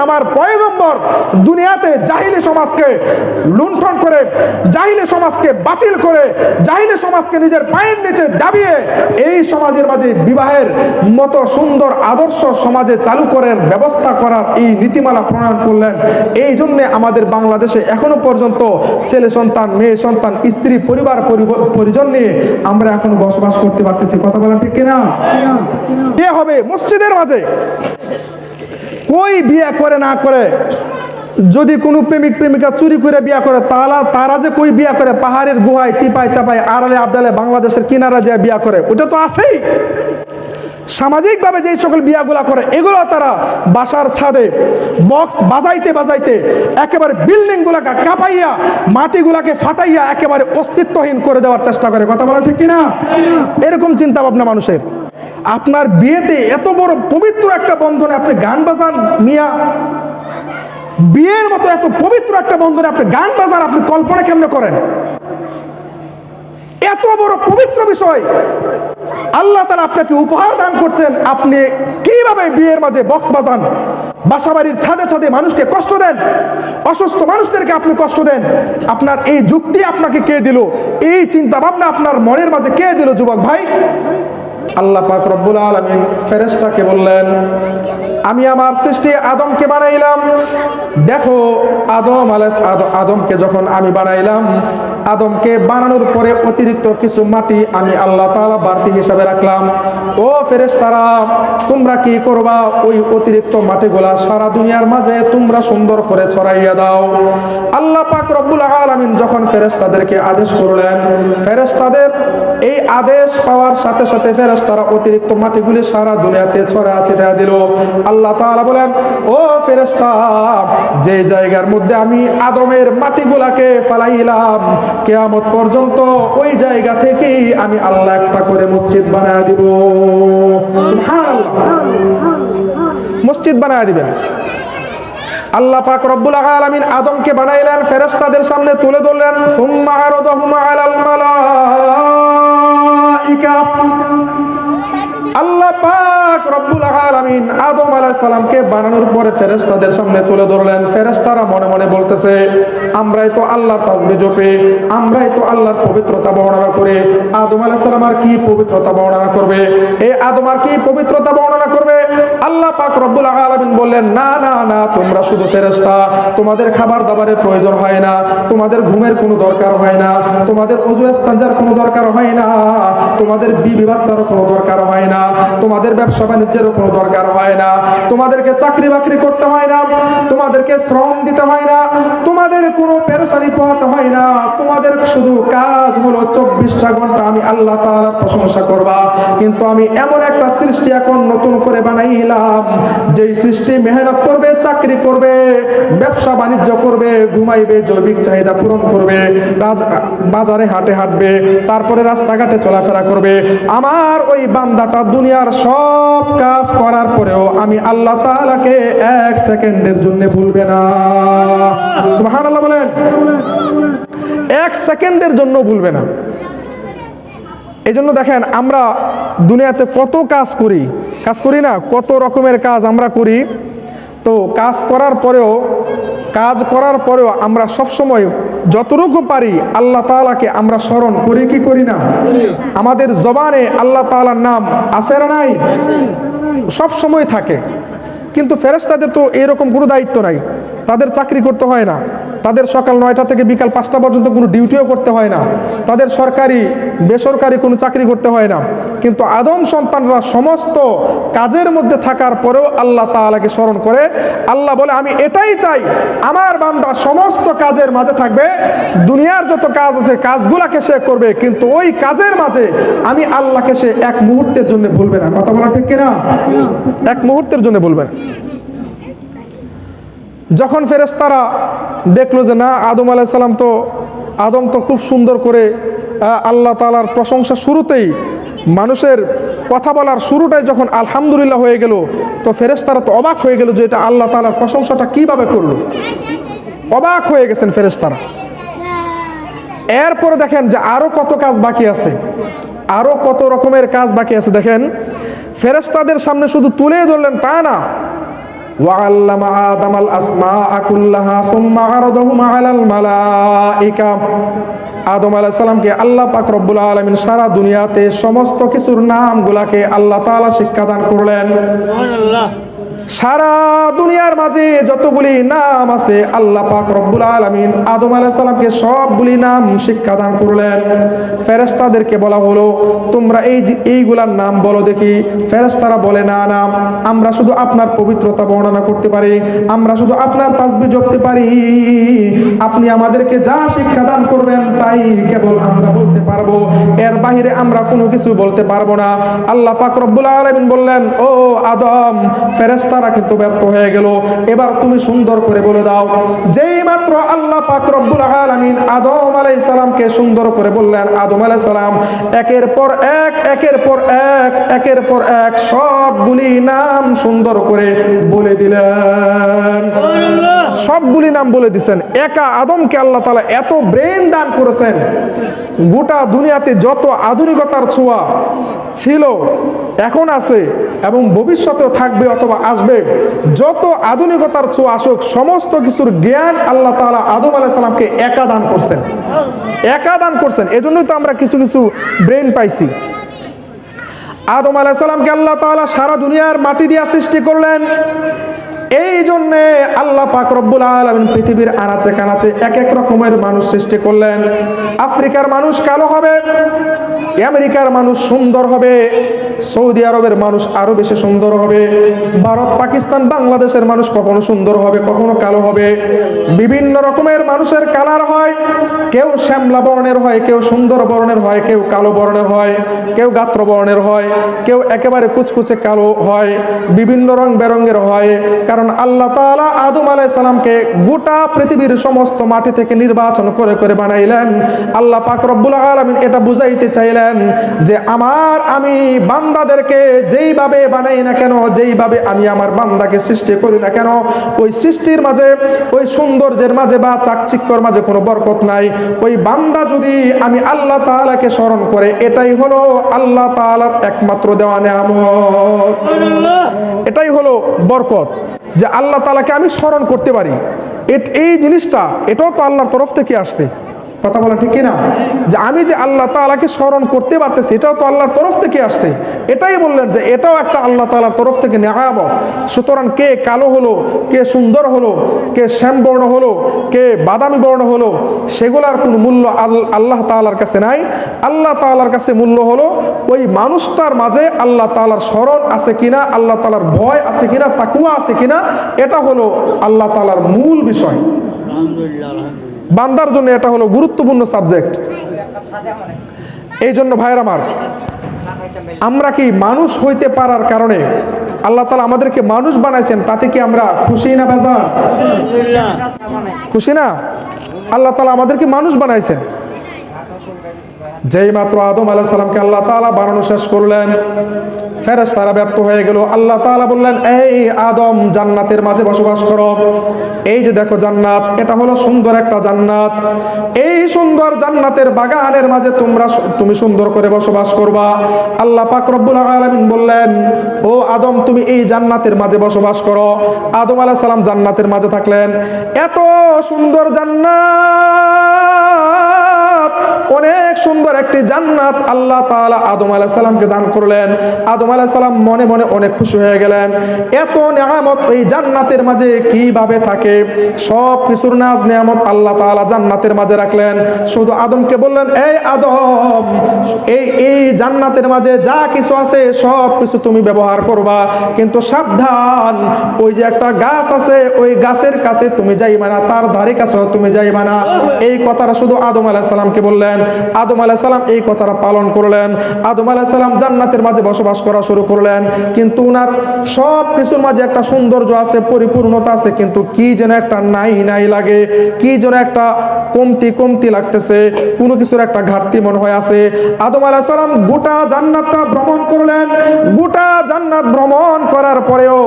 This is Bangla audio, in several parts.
আমার পয়গম্বর দুনিয়াতে জাহিলি সমাজকে লুণ্ঠন করে, জাহিলি সমাজকে বাতিল করে, জাহিলি সমাজকে নিজের পায়ের নিচে দাবিয়ে এই সমাজের মাঝে বিবাহের মতো সুন্দর আদর্শ সমাজে চালু করার ব্যবস্থা করার এই নীতিমালা প্রণয়ন করলেন। এই জন্য আমাদের বাংলাদেশে এখনো পর্যন্ত ছেলে সন্তান, মেয়ে সন্তান, স্ত্রী, পরিবার পরিজন নিয়ে আমরা এখনো বসবাস করতে পারতেছি। কথা বলেন ঠিক কিনা? বিয়ে হবে মসজিদের মাঝে, কই বিয়ে করে না করে, যদি কোনো প্রেমিক প্রেমিকা চুরি করে বিয়ে করে তারা যে কই বিয়ে করে পাহাড়ের গুহায় চিপায় চাপায় আড়ালে আবডালে বাংলাদেশের কিনারা যে বিয়ে করে, ওটা তো আছেই। সামাজিকভাবে যে সকল বিয়াগুলা করে এগুলো তারা বাসার ছাদে বক্স বাজাইতে বাজাইতে একেবারে বিল্ডিং গুলাকে কাঁপাইয়া মাটিগুলাকে ফাটাইয়া একেবারে অস্তিত্বহীন করে দেওয়ার চেষ্টা করে। কথা বলা ঠিক কিনা? এরকম চিন্তা ভাবনা মানুষের। আপনার বিয়েতে এত বড় পবিত্র একটা বন্ধনে আপনি গান বাজান মিয়া, বিয়ের মতো এত পবিত্র একটা বন্ধনে আপনি গান বাজান, আপনি কল্পনা কেমনে করেন? এত বড় পবিত্র বিষয় আল্লাহ তাআলা আপনাকে উপহার দান করছেন, আপনি কিভাবে বিয়ের মাঝে বক্স বাজান, বাসাবাড়ির ছাদে ছাদে মানুষকে কষ্ট দেন, অসুস্থ মানুষদেরকে আপনি কষ্ট দেন। আপনার এই যুক্তি আপনাকে কে দিল? এই চিন্তা ভাবনা আপনার মনের মাঝে কে দিল যুবক ভাই? আল্লাহ পাক রব্বুল আলামিন ফেরেশতাকে বললেন, আমি আমার সৃষ্টি আদমকে বানাইলাম। দেখো আদমকে যখন আমি বানাইলাম, আদমকে বানানোর পরে অতিরিক্ত কিছু মাটি আমি আল্লাহ তাআলা বাড়তি হিসাবে রাখলাম। ও ফেরেশতারা, তোমরা কি করবা? ওই অতিরিক্ত মাটিগুলা সারা দুনিয়ার মাঝে তোমরা সুন্দর করে ছড়াইয়া দাও। আল্লাহ পাক রব্বুল আলামিন যখন ফেরেশতাদেরকে আদেশ করলেন, ফেরেশতাদের এই আদেশ পাওয়ার সাথে সাথে ফেরেশতারা অতিরিক্ত মাটিগুলি সারা দুনিয়াতে ছড়া ছিটিয়ে দিল। আল্লাহ তাআলা বলেন, ও ফেরেশতা, যে জায়গার মধ্যে আমি আদমের মাটিগুলাকে ফালাইলাম, কিয়ামত পর্যন্ত ওই জায়গা থেকেই আমি আল্লাহ একটা করে মসজিদ বানায় দিব। সুবহানাল্লাহ, মসজিদ বানায় দিবেন। আল্লাহ পাক রব্বুল আলামিন আদমকে বানাইলেন, ফেরেশতাদের সামনে তুলে ধরলেন। সুম্মা আরাদাহুম আলাল মালাইকা, আল্লাহ পাক রব্বুল আলামিন আদম আলাইহিস সালামকে বানানোর পরে ফেরেশতাদের সামনে তুলে ধরলেন। ফেরেশতারা মনে মনে বলতেছে, আমরাই তো আল্লাহর তাসবিহ জপে, আমরাই তো আল্লাহর পবিত্রতা বর্ণনা করে, আদম আলাইহিস সালাম আর কি পবিত্রতা বর্ণনা করবে? এই আদম আর কি পবিত্রতা বর্ণনা করবে? আল্লাহ পাক রব্বুল আলামিন বললেন, না না না, তোমরা শুধু ফেরেশতা, তোমাদের খাবার দাবারের প্রয়োজন হয় না, তোমাদের ঘুমের কোনো দরকার হয় না, তোমাদের ওযু ইস্তেঞ্জার কোনো দরকার হয় না, তোমাদের বিবি বাচ্চারও কোনো দরকার হয় না, তোমাদের ব্যবসা বাণিজ্যের কোনো দরকার হয় না, তোমাদেরকে চাকরি বাকরি করতে হয় না, তোমাদেরকে শ্রম দিতে হয় না, তোমাদের কোনো পেরেশানি পোহাতে হয় না, তোমাদের শুধু কাজ হলো 24টা ঘন্টা আমি আল্লাহ তাআলার প্রশংসা করবা। কিন্তু আমি এমন একটা সৃষ্টি এখন নতুন করে বানাইলাম, যেই সৃষ্টি মেহনত করবে, চাকরি করবে, ব্যবসা বাণিজ্য করবে, ঘুমাইবে, জৈবিক চাহিদা পূরণ করবে, বাজারে হাটে হাঁটবে, তারপরে রাস্তাঘাটে চলাফেরা করবে। আমার ওই বান্দাটা দুনিয়ার সব কাজ করার পরেও আমি আল্লাহ তাআলাকে 1 সেকেন্ডের জন্য ভুলবে না। সুবহানাল্লাহ বলেন, 1 সেকেন্ডের জন্য ভুলবে না। এই জন্য দেখেন, আমরা দুনিয়াতে কত কাজ করি না, কত রকমের কাজ আমরা করি। তো কাজ করার পরেও আমরা সবসময় যতটুকু পারি আল্লাহ তাআলাকে আমরা স্মরণ করি কি করি না? আমাদের জবানে আল্লাহ তাআলার নাম আছে না নাই? সব সময় থাকে। কিন্তু ফেরেশতাদের তো এরকম কোনো দায়িত্ব নাই, তাদের চাকরি করতে হয় না, তাদের সকাল 9টা থেকে বিকাল 5টা পর্যন্ত কোনো ডিউটিও করতে হয় না, তাদের সরকারি বেসরকারি কোনো চাকরি করতে হয় না। কিন্তু আদম সন্তানরা সমস্ত কাজের মধ্যে থাকার পরেও আল্লাহ তাআলাকে স্মরণ করে। আল্লাহ বলে, আমি এটাই চাই আমার বান্দা সমস্ত কাজের মাঝে থাকবে, দুনিয়ার যত কাজ আছে কাজগুলাকে সে করবে, কিন্তু ওই কাজের মাঝে আমি আল্লাহকে সে 1 মুহূর্তের জন্য ভুলবে না। কথা বলা ঠিক কিনা? 1 মুহূর্তের জন্য ভুলবে না। যখন ফেরেশতারা দেখলো যে না, আদম তো খুব সুন্দর করে আল্লাহ তাআলার প্রশংসা শুরুতেই, মানুষের কথা বলার শুরুটাই যখন আলহামদুলিল্লাহ হয়ে গেল, তো ফেরেশতারা তো অবাক হয়ে গেল যে এটা আল্লাহ তাআলার প্রশংসাটা কিভাবে করলো। অবাক হয়ে গেছেন ফেরেশতারা। এরপরে দেখেন যে আরো কত কাজ বাকি আছে, আরো কত রকমের কাজ বাকি আছে। দেখেন, ফেরেশতাদের সামনে শুধু তুলে ধরলেন তা না, وعلم آدم الأسماء كلها ثم عرضهم على الملائكة আদম আলাইহিস সালামকে আল্লাহ পাক রব্বুল আলামিন সারা দুনিয়াতে সমস্ত কিছুর নামগুলাকে আল্লাহ তাআলা শিক্ষা দান করলেন। সুবহানাল্লাহ। সারা দুনিয়ার মাঝে যতগুলি নাম আছে আল্লাহ পাক রব্বুল আলামিন আদম আলাইহিস সালামকে সবগুলি নাম শিক্ষা দান করলেন। ফেরেশতাদেরকে বলা হলো তোমরা এইগুলার নাম বলো দেখি। ফেরেশতারা বলে না না, আমরা শুধু আপনার পবিত্রতা বর্ণনা করতে পারি, আমরা শুধু আপনার তাসবিহ জপতে পারি, আপনি আমাদেরকে যা শিক্ষা দান করবেন তাই কেবল আমরা বলতে পারবো, এর বাইরে আমরা কোনো কিছু বলতে পারবো না। আল্লাহ পাক রব্বুল আলামিন বললেন, ও আদম, ফেরেশতারা কিন্তু ব্যর্থ হয়ে গেল, এবার তুমি সুন্দর করে বলে দাও। যেই মাত্র আল্লাহ পাক রব্বুল আলামিন আদম আলাইহিস সালামকে সুন্দর করে বললেন, আদম আলাইহিস সালাম একের পর এক সবগুলি নাম সুন্দর করে বলে দিলেন। সবগুলি নাম বলে দিচ্ছেন। একা আদমকে আল্লাহ তাআলা এত ব্রেন দান করেছেন, গোটা দুনিয়াতে যত আধুনিকতার ছোঁয়া ছিল, এখন আছে এবং ভবিষ্যতেও থাকবে অথবা আসবে, যত আধুনিকতার ছোঁয়া আসুক সমস্ত কিছুর জ্ঞান আল্লাহ তাআলা আদম আলাইহিস সালামকে একা দান করছেন, একা দান করছেন। এজন্যই তো আমরা কিছু কিছু ব্রেন পাইছি। আদম আলাইহিস সালামকে আল্লাহ তাআলা সারা দুনিয়ার মাটি দিয়ে সৃষ্টি করলেন। এই জন্যে আল্লাহ পাক রব্বুল আলামিন পৃথিবীর আনাচে কানাচে এক এক রকমের মানুষ সৃষ্টি করলেন। আফ্রিকার মানুষ কালো হবে, আমেরিকার মানুষ সুন্দর হবে, সৌদি আরবের মানুষ আরো বেশি সুন্দর হবে, ভারত পাকিস্তান বাংলাদেশের মানুষ কখনো সুন্দর হবে কখনো কালো হবে। বিভিন্ন রকমের মানুষের কালার হয়, কেউ শ্যামলা বর্ণের হয়, কেউ সুন্দর বর্ণের হয়, কেউ কালো বর্ণের হয়, কেউ গাত্র বর্ণের হয়, কেউ একেবারে কুচকুচে কালো হয়, বিভিন্ন রং বেরঙের হয়। কারণ আল্লাহ তাআলা আদম আলাইহিস সালামকে গোটা পৃথিবীর সমস্ত মাটি থেকে নির্বাচন করে করে বানাইলেন। আল্লাহ পাক রব্বুল আলামিন এটা বুঝাইতে চাইলেন যে আমি বান্দাদেরকে যেইভাবে বানাই না কেন, যেইভাবে আমি আমার বান্দাকে সৃষ্টি করি না কেন, ওই সৃষ্টির মাঝে, ওই সৌন্দর্যের মাঝে বা চাকচিক্যর মাঝে কোনো বরকত নাই। ওই বান্দা যদি আমি আল্লাহ তাআলাকে স্মরণ করে, এটাই হলো আল্লাহ তাআলার একমাত্র দেওয়া নেয়ামত, এটাই হলো বরকত, যে আল্লাহ তাআলাকে আমি স্মরণ করতে পারি। এই জিনিসটা এটাও তো আল্লাহর তরফ থেকে আসছে, কথা বলা ঠিক কিনা? যে আমি যে আল্লাহ তাআলাকে স্মরণ করতে পারতেছি এটাও তো আল্লাহর তরফ থেকে আসছে। এটাই বললেন যে এটাও একটা আল্লাহ তাআলার তরফ থেকে নেয়ামত। সুতরাং কে কালো হলো, কে সুন্দর হলো, কে শ্যামবর্ণ হলো, কে বাদামি বর্ণ হলো, সেগুলার কোনো মূল্য আল্লাহ তাআলার কাছে নাই। আল্লাহ তাআলার কাছে মূল্য হলো ওই মানুষটার মাঝে আল্লাহ তাআলার স্মরণ আছে কিনা, আল্লাহ তাআলার ভয় আছে কিনা, তাকওয়া আছে কিনা, এটা হলো আল্লাহ তাআলার মূল বিষয়। বান্দার জন্য এটা হলো গুরুত্বপূর্ণ সাবজেক্ট। এই জন্য ভাইয়ের আমার, আমরা কি মানুষ হইতে পারার কারণে আল্লাহ তাআলা আমাদেরকে মানুষ বানাইছেন, তাতে কি আমরা খুশি না বেজার? খুশি না? আল্লাহ তাআলা আমাদেরকে মানুষ বানাইছেন। যেই মাত্র আদম আলাইহিস সালামকে আল্লাহ তাআলা বানানো শেষ করলেন, ফেরেশতারা ব্যর্থ হয়ে গেল। আল্লাহ তাআলা বললেন, এই আদম, জান্নাতের মাঝে বসবাস করো। এই যে দেখো জান্নাত, এটা হলো সুন্দর একটা জান্নাত। এই সুন্দর জান্নাতের বাগানের মাঝে তুমি সুন্দর করে বসবাস করবা। আল্লাহ পাক রব্বুল আলামিন বললেন, ও আদম, তুমি এই জান্নাতের মাঝে বসবাস করো। আদম আলাইহিস সালাম জান্নাতের মাঝে থাকলেন। এত সুন্দর জান্নাত, অনেক সুন্দর একটি জান্নাত আল্লাহ তাআলা আদম আলাইহিস সালামকে দান করলেন। আদম আলাইহিস সালাম মনে মনে অনেক খুশি হয়ে গেলেন। এত নিয়ামত এই জান্নাতের মাঝে কিভাবে থাকে? সব কিছুর নাজ নিয়ামত আল্লাহ তাআলা জান্নাতের মাঝে রাখলেন। শুধু আদমকে বললেন, এই আদম, এই জান্নাতের মাঝে যা কিছু আছে সব কিছু তুমি ব্যবহার করবা, কিন্তু সাবধান, ওই যে একটা গাছ আছে, ওই গাছের কাছে তুমি যাইবা না, তার ধারে কাছেও তুমি যাইবা না। এই কথাটা শুধু আদম আলাইহিস সালামকে বললেন। আদম আলাইহিস সালাম এই কথাটা পালন করলেন। আদম আলাইহিস সালাম জান্নাতের মাঝে বসবাস করা শুরু করলেন। কিন্তু উনার সব কিছুর মাঝে একটা সৌন্দর্য আছে, পরিপূর্ণতা আছে, কিন্তু কি যেন একটা নাই লাগে, কি যেন একটা কমতি লাগতেছে, কোনো কিছুর একটা ঘাটতি মনে হয় আছে। আদম আলাইহিস সালাম গোটা জান্নাতটা ভ্রমণ করলেন। গোটা জান্নাত ভ্রমণ করার পরেও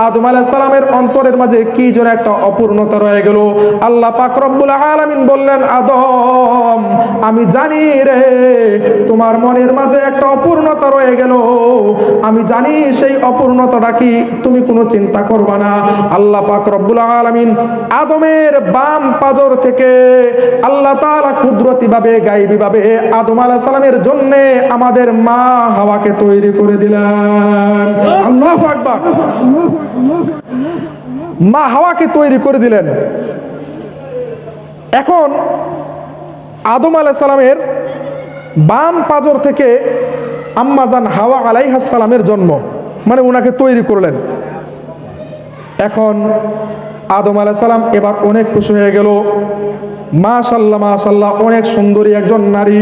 আদম আলাইহিস সালামের অন্তরের মাঝে কি যেন একটা অপূর্ণতা রয়ে গেল। আল্লাহ পাক রব্বুল আলামিন বললেন, আদম, আমি জানি রে তোমার মনের মাঝে একটা অপূর্ণতা রয়ে গেল, আমি জানি সেই অপূর্ণতাটা কি, তুমি কোনো চিন্তা করবা না। আল্লাহ পাক রব্বুল আলামিন আদমের বাম পাজর থেকে আল্লাহ তাআলা কুদরতি ভাবে গায়বী ভাবে আদম আলাইহিস সালামের জন্য আমাদের মা হাওয়াকে তৈরি করে দিলেন। আল্লাহু আকবার। মা হাওয়াকে তৈরি করে দিলেন। এখন আদম আলাইহিস সালামের বাম পাজর থেকে আম্মাজান হাওয়া আলাইহিস সালামের জন্ম, মানে ওনাকে তৈরি করলেন। এখন আদম আলাইহিস সালাম এবার অনেক খুশি হয়ে গেল। মাশাআল্লাহ মাশাআল্লাহ, অনেক সুন্দরী একজন নারী।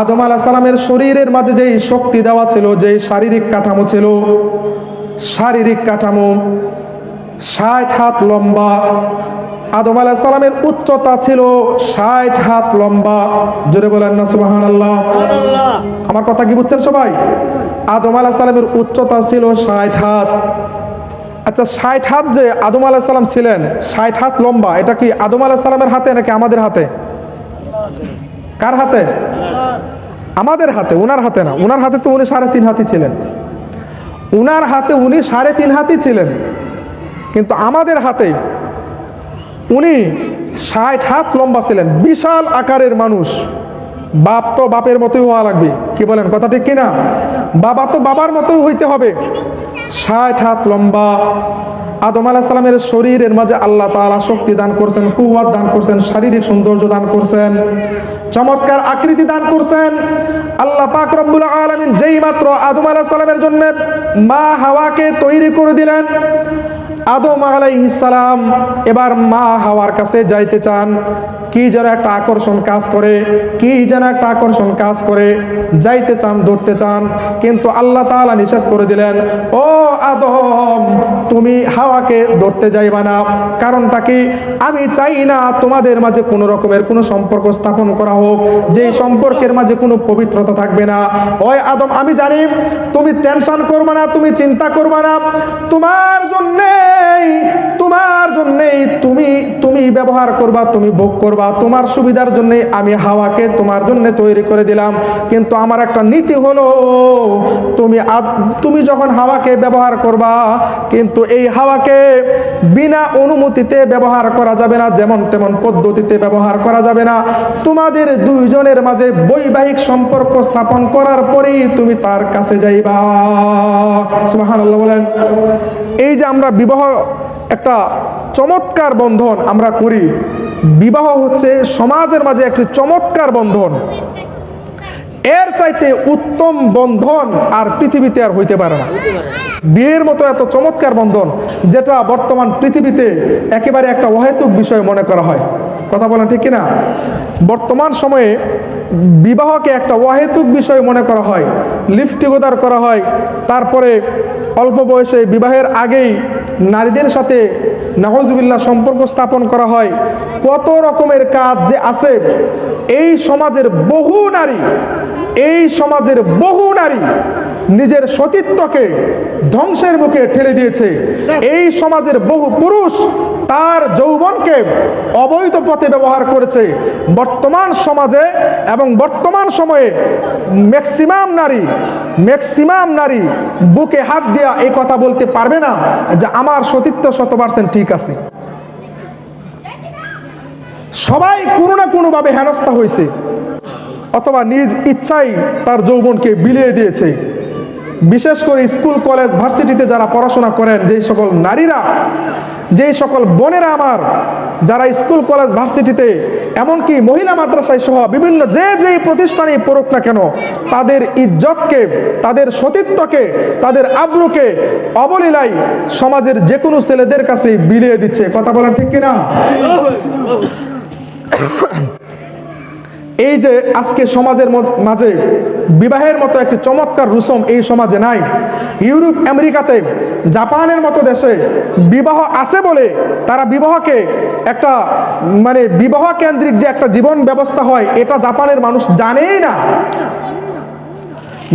আদম আলাইহিস সালামের শরীরের মাঝে যেই শক্তি দেওয়া ছিল, যেই শারীরিক কাঠামো ছিল, শারীরিক কাঠামো 60 হাত লম্বা। আদম আলাইহিস সালামের উচ্চতা ছিল 60 হাত লম্বা। জোরে বলেন না সুবহানাল্লাহ। আমার কথা কি বুঝছেন সবাই? আদম আলাইহিস সালামের উচ্চতা ছিল 60 হাত। আচ্ছা, 60 হাত যে আদম আলাইহিস সালাম ছিলেন, 60 হাত লম্বা, এটা কি আদম আলাইহিস সালামের হাতে নাকি আমাদের হাতে? কার হাতে? আমাদের হাতে, উনার হাতে না। উনার হাতে তো উনি 3.5 হাতই ছিলেন। উনার হাতে উনি 3.5 হাতই ছিলেন, কিন্তু আমাদের হাতে উনি 60 হাত লম্বা ছিলেন। বিশাল আকারের মানুষ। বাপ তো বাপের মতোই হওয়া লাগবে, কি বলেন, কথা ঠিক কিনা? বাবা তো বাবার মতোই হইতে হবে। 60 হাত লম্বা আদম আলাইহিস সালামের শরীরের মাঝে আল্লাহ তাআলা শক্তি দান করছেন, কুওয়াত দান করছেন, শারীরিক সৌন্দর্য দান করছেন, চমৎকার আকৃতি দান করছেন। আল্লাহ পাক রব্বুল আলামিন যেই মাত্র আদম আলাইহিস সালামের জন্য মা হাওয়াকে তৈরি করে দিলেন, আদম আলাইহিস সালাম এবার মা হাওয়ার কাছে যাইতে চান। কি যেন একটা আকর্ষণ কাজ করে, কি যেন একটা আকর্ষণ কাজ করে, যাইতে চান, ধরতে চান, কিন্তু আল্লাহ তাআলা নিষেধ করে দিলেন, ও আদম তুমি হাওয়াকে ধরতে যাইবা না। কারণটা কি? আমি চাই না তোমাদের মাঝে কোনো রকমের কোনো সম্পর্ক স্থাপন করা হোক, যেই সম্পর্কের মাঝে কোনো পবিত্রতা থাকবে না। ওই আদম, আমি জানি তুমি টেনশন করবে না, তুমি চিন্তা করবে না, তোমার জন্যেই তুমি ব্যবহার করবা, তুমি ভোগ করবা, তোমার সুবিধার জন্য আমি হাওয়াকে তোমার জন্য তৈরি করে দিলাম। কিন্তু আমার একটা নীতি হলো, তুমি যখন হাওয়াকে ব্যবহার করবা, কিন্তু এই হাওয়াকে বিনা অনুমতিতে ব্যবহার করা যাবে না, যেমন তেমন পদ্ধতিতে ব্যবহার করা যাবে না। তোমাদের দুইজনের মাঝে বৈবাহিক সম্পর্ক স্থাপন করার পরেই তুমি তার কাছে যাইবা। সুবহানাল্লাহ বলেন। এই যে আমরা বিবাহ একটা চমৎকার বন্ধন আমরা করি, বিবাহ হচ্ছে সমাজের মাঝে একটি চমৎকার বন্ধন। এর চাইতে উত্তম বন্ধন আর পৃথিবীতে আর হইতে পারে না। বিয়ের মতো এত চমৎকার বন্ধন, যেটা বর্তমান পৃথিবীতে একেবারে একটা অহেতুক বিষয় মনে করা হয়। কথা বলেন ঠিক কিনা? বর্তমান সময়ে বিবাহকে একটা অহেতুক বিষয় মনে করা হয়, লিফটিগোদার করা হয়। তারপরে অল্প বয়সে বিবাহের আগেই নারীদের সাথে নাউজুবিল্লাহ সম্পর্ক স্থাপন করা হয়। কত রকমের কাজ যে আছে। এই সমাজের বহু নারী নিজের সতীত্বকে ধ্বংসের মুখে ঠেলে দিয়েছে। এই সমাজের বহু পুরুষ তার যৌবনকে অবৈধ পথে ব্যবহার করেছে। বর্তমান সমাজে এবং বর্তমান সময়ে ম্যাক্সিমাম নারী বুকে হাত দিয়া এই কথা বলতে পারবে না যে আমার সতীত্ব 100% ঠিক আছে। সবাই কোনো না কোনোভাবে হেনস্থা হয়েছে, অথবা নিজ ইচ্ছাই তার যৌবনকে বিলিয়ে দিয়েছে। বিশেষ করে স্কুল কলেজ ভার্সিটিতে যারা পড়াশোনা করেন, যেই সকল নারীরা, যেই সকল বোনেরা আমার যারা স্কুল কলেজ ভার্সিটিতে, এমনকি মহিলা মাদ্রাসায় সহ বিভিন্ন যেই প্রতিষ্ঠানে পড়ুক না কেন, তাদের ইজ্জতকে, তাদের সতীত্বকে, তাদের আব্রুকে অবলীলায় সমাজের যে কোনো ছেলেদের কাছে বিলিয়ে দিচ্ছে। কথা বলেন ঠিক কিনা? এই যে আজকে সমাজের মাঝে বিবাহের মতো একটি চমৎকার রুসম এই সমাজে নাই। ইউরোপ, আমেরিকাতে, জাপানের মতো দেশে বিবাহ আছে বলে তারা বিবাহকে একটা বিবাহ কেন্দ্রিক যে একটা জীবন ব্যবস্থা হয়, এটা জাপানের মানুষ জানেই না।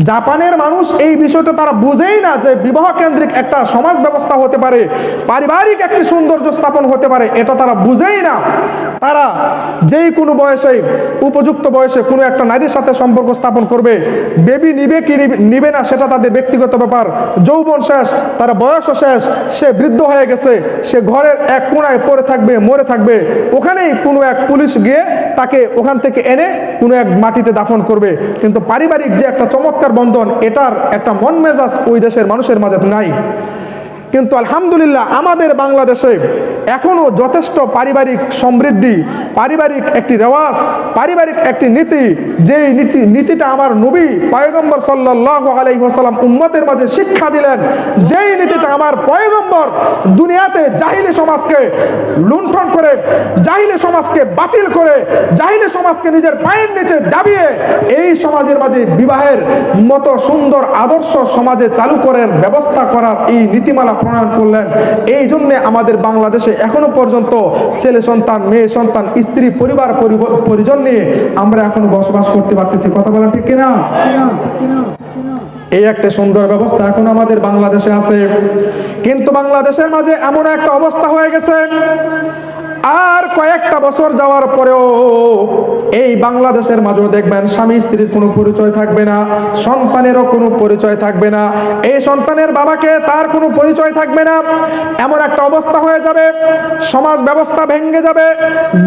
জাপানের মানুষ এই বিষয়টা তারা বুঝেই না যে বিবাহ কেন্দ্রিক একটা সমাজ ব্যবস্থা হতে পারে, পারিবারিক একটি সৌন্দর্য স্থাপন হতে পারে, এটা তারা বুঝেই না। তারা যেই কোনো বয়সে, উপযুক্ত বয়সে কোনো একটা নারীর সাথে সম্পর্ক স্থাপন করবে, বেবি নিবে কি নিবে না সেটা তাদের ব্যক্তিগত ব্যাপার। যৌবন শেষ, তার বয়সও শেষ, সে বৃদ্ধ হয়ে গেছে, সে ঘরের এক কোণায় পড়ে থাকবে, মরে থাকবে, ওখানেই কোনো এক পুলিশ গিয়ে তাকে ওখান থেকে এনে কোনো এক মাটিতে দাফন করবে। কিন্তু পারিবারিক যে একটা চমৎকার বন্ধন, এটার একটা মন মেজাজ ওই দেশের মানুষের মাঝে নাই। কিন্তু আলহামদুলিল্লাহ আমাদের বাংলাদেশে এখনো যথেষ্ট পারিবারিক সমৃদ্ধি, পারিবারিক একটি রেওয়াজ, পারিবারিক একটি নীতি, যেই নীতিটা আমার নবী পয়গম্বর সাল্লাল্লাহু আলাইহি ওয়াসাল্লাম উম্মতের মাঝে শিক্ষা দিলেন, যেই নীতিটা আমার পয়গম্বর দুনিয়াতে জাহিলি সমাজকে লুণ্ঠন করে, জাহিলি সমাজকে বাতিল করে, জাহিলি সমাজকে নিজের পায়ের নিচে দাবিয়ে এই সমাজের মাঝে বিবাহের মতো সুন্দর আদর্শ সমাজে চালু করার ব্যবস্থা করার এই নীতিমালা প্রণয়ন করলেন। এই জন্যে আমাদের বাংলাদেশে এখনো পর্যন্ত ছেলে সন্তান, মেয়ে সন্তান, স্ত্রী, পরিবার পরিজন নিয়ে আমরা এখনো বসবাস করতে পারতেছি। কথা বলা ঠিক কিনা? এই একটা সুন্দর ব্যবস্থা এখন আমাদের বাংলাদেশে আছে। কিন্তু বাংলাদেশের মাঝে এমন একটা অবস্থা হয়ে গেছে, আর কয়েকটা বছর যাওয়ার পরেও এই বাংলাদেশের মাঝেও দেখবেন স্বামী স্ত্রীর কোনো পরিচয় থাকবে না, সন্তানেরও কোনো পরিচয় থাকবে না, এই সন্তানের বাবাকে তার কোনো পরিচয় থাকবে না। এমন একটা অবস্থা হয়ে যাবে, সমাজ ব্যবস্থা ভেঙে যাবে।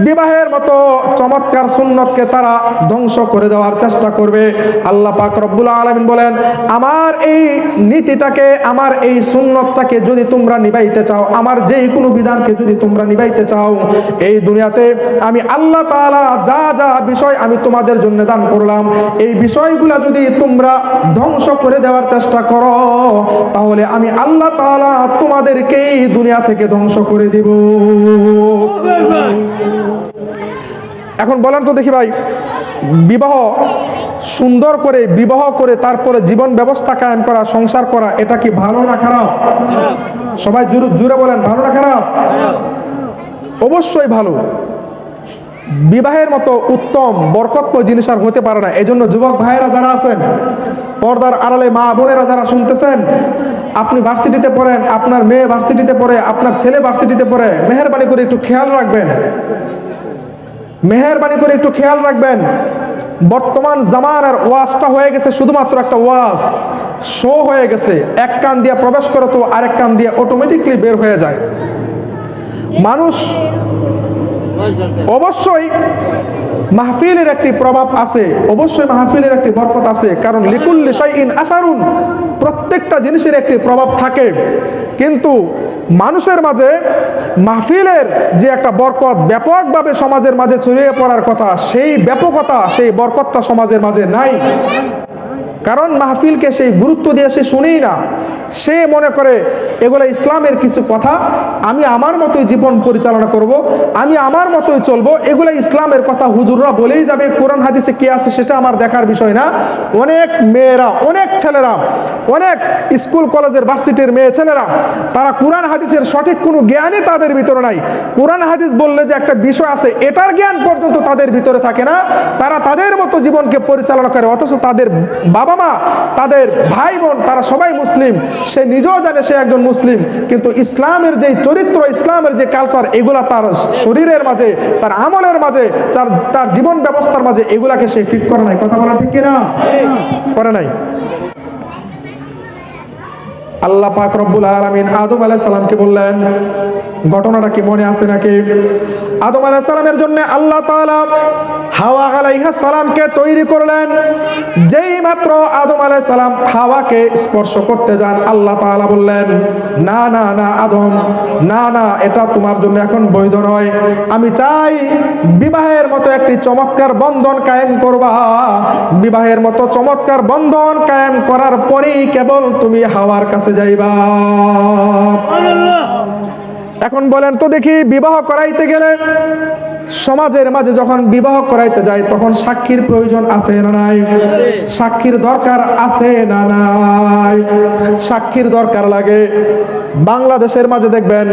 বিবাহের মতো চমৎকার সুন্নতকে তারা ধ্বংস করে দেওয়ার চেষ্টা করবে। আল্লাহ পাক রব্বুল আলামিন বলেন, আমার এই নীতিটাকে, আমার এই সুন্নতটাকে যদি তোমরা নিভাইতে চাও, আমার যেই কোনো বিধানকে যদি তোমরা নিভাইতে চাও, এই দুনিয়াতে আমি আল্লাহ তাআলা যা যা বিষয় আমি তোমাদের জন্য দান করলাম, এই বিষয়গুলা যদি তোমরা ধ্বংস করে দেওয়ার চেষ্টা করো, তাহলে আমি আল্লাহ তাআলা তোমাদেরকে এই দুনিয়া থেকে ধ্বংস করে দিব। এখন বলেন তো দেখি ভাই, বিবাহ সুন্দর করে বিবাহ করে তারপরে জীবন ব্যবস্থা কায়েম করা, সংসার করা, এটা কি ভালো না খারাপ? সবাই জুড়ে বলেন, ভালো না খারাপ? অবশ্যই ভালো। বিবাহের মতো উত্তম বরকতময় জিনিস আর হতে পারে না। এই জন্য যুবক ভাইয়েরা যারা আছেন, পর্দার আড়ালে মা বোনেরা যারা শুনতেছেন, আপনি ভার্সিটিতে পড়েন, আপনার মেয়ে ভার্সিটিতে পড়ে, আপনার ছেলে ভার্সিটিতে পড়ে, মেহেরবানি করে একটু খেয়াল রাখবেন, মেহেরবানি করে একটু খেয়াল রাখবেন। বর্তমান জামানার ওয়াজটা হয়ে গেছে শুধুমাত্র একটা ওয়াজ শো হয়ে গেছে, এক কান দিয়ে প্রবেশ করে তো আরেক কান দিয়ে অটোমেটিকলি বের হয়ে যায়। মানুষ অবশ্যই মাহফিলের একটি প্রভাব আছে, অবশ্যই মাহফিলের একটি বরকত আছে, কারণ লিকুল্লি শাইইন আসারুন, প্রত্যেকটা জিনিসের একটি প্রভাব থাকে। কিন্তু মানুষের মাঝে মাহফিলের যে একটা বরকত ব্যাপকভাবে সমাজের মাঝে ছড়িয়ে পড়ার কথা, সেই ব্যাপকতা, সেই বরকতটা সমাজের মাঝে নাই। কারণ মাহফিলকে সেই গুরুত্ব দিয়ে সে শুনেই না। সে মনে করে এগুলো ইসলামের কিছু কথা, আমি আমার মতোই জীবন পরিচালনা করব, আমি আমার মতোই চলবো, এগুলো ইসলামের কথা হুজুররা বলেই যাবে, কোরআন হাদিসে কি আছে সেটা আমার দেখার বিষয় না। অনেক মেয়েরা, অনেক ছেলেরা, অনেক স্কুল কলেজের ভার্সিটির মেয়ে ছেলেরা, তারা কোরআন হাদিসের সঠিক কোনো জ্ঞানই তাদের ভিতরে নাই। কোরআন হাদিস বললে যে একটা বিষয় আছে, এটার জ্ঞান পর্যন্ত তাদের ভিতরে থাকে না। তারা তাদের মতো জীবনকে পরিচালনা করে, অথচ তাদের বাবা মা, তাদের ভাই বোন, তারা সবাই মুসলিম, সে নিজেও জানে সে একজন মুসলিম, কিন্তু ইসলামের যে চরিত্র, ইসলামের যে কালচার, এগুলা তার শরীরের মাঝে, তার আমলের মাঝে, তার জীবন ব্যবস্থার মাঝে এগুলাকে সে ফিট করে নাই। কথা বলা ঠিক কিনা? করে নাই। আল্লাহ পাক রব্বুল আলামিন আদম আলাইহিস সালামকে বললেন, ঘটনাটা কি মনে আছে নাকি? আদম আলাইহিস সালামের জন্য আল্লাহ তাআলা হাওয়া আলাইহিস সালামকে তৈরি করলেন। যেই মাত্র আদম আলাইহিস সালাম হাওয়াকে স্পর্শ করতে যান, আল্লাহ তাআলা বললেন, না না না আদম, না না, এটা তোমার জন্য এখন বৈধ নয়। আমি চাই বিবাহের মতো একটি চমৎকার বন্ধন কায়েম করবা, বিবাহের মতো চমৎকার বন্ধন কায়েম করার পরেই কেবল তুমি হাওয়ার কাছে যাইবা। এখন বলেন তো দেখি, বিবাহ করাইতে গেলে, সমাজের মাঝে যখন বিবাহ করাইতে যায়, তখন সাক্ষীর প্রয়োজন আছে না নাই? সাক্ষীর দরকার আছে না নাই? সাক্ষীর দরকার লাগে। বাংলাদেশের মাঝে দেখবেন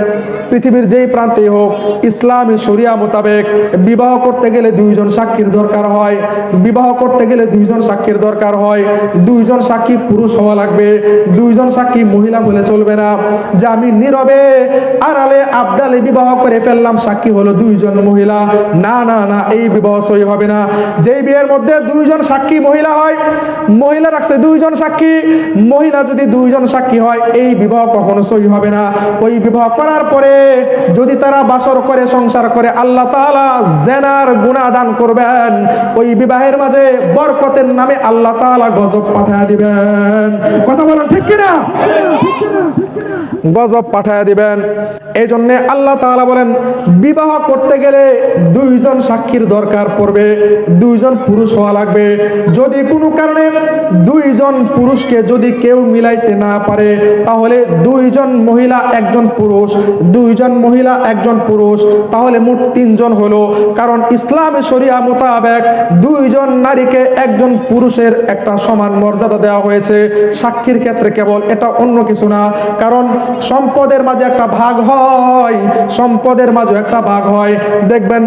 পৃথিবীর যেই প্রান্তেই হোক ইসলামী শরিয়া মোতাবেক বিবাহ করতে গেলে দুইজন সাক্ষীর দরকার হয়। বিবাহ করতে গেলে দুইজন সাক্ষীর দরকার হয়। দুইজন সাক্ষী পুরুষ হওয়া লাগবে, দুইজন সাক্ষী মহিলা হলে চলবে না যে আমি নীরবে আড়ালে আবডালে বিবাহ করে ফেললাম, সাক্ষী হলো দুইজন মহিলা। না না না, এই বিবাহ সই হবে না। যেই বিয়ের মধ্যে দুইজন সাক্ষী মহিলা হয়, মহিলা রাখছে দুইজন সাক্ষী, মহিলা যদি দুইজন সাক্ষী হয়, এই বিবাহ কখনো সই হবে না। ওই বিবাহ করার পরে যদি তারা বাসর করে সংসার করে, আল্লাহ তাআলা জিনার গুনাহ দান করবেন। ওই বিবাহের মাঝে বরকতের নামে আল্লাহ তাআলা গজব পাঠিয়ে দিবেন। কথা বলেন ঠিক কিনা? গজব পাঠিয়ে দিবেন। এই জন্য আল্লাহ তাআলা বলেন বিবাহ করতে গেলে দুইজন সাক্ষীর দরকার পড়বে, দুইজন পুরুষ হওয়া লাগবে। যদি কোনো কারণে দুইজন পুরুষকে যদি কেউ মিলাইতে না পারে, তাহলে দুইজন মহিলা একজন পুরুষ, দুইজন মহিলা একজন পুরুষ, তাহলে মোট তিনজন হলো। কারণ ইসলামী শরিয়া মোতাবেক দুইজন নারীকে একজন পুরুষের একটা সমান মর্যাদা দেওয়া হয়েছে সাক্ষীর ক্ষেত্রে কেবল, এটা অন্য কিছু না। কারণ সম্পদের মাঝে একটা ভাগ হয়, সম্পদের মাঝে একটা ভাগ হয়। দেখবেন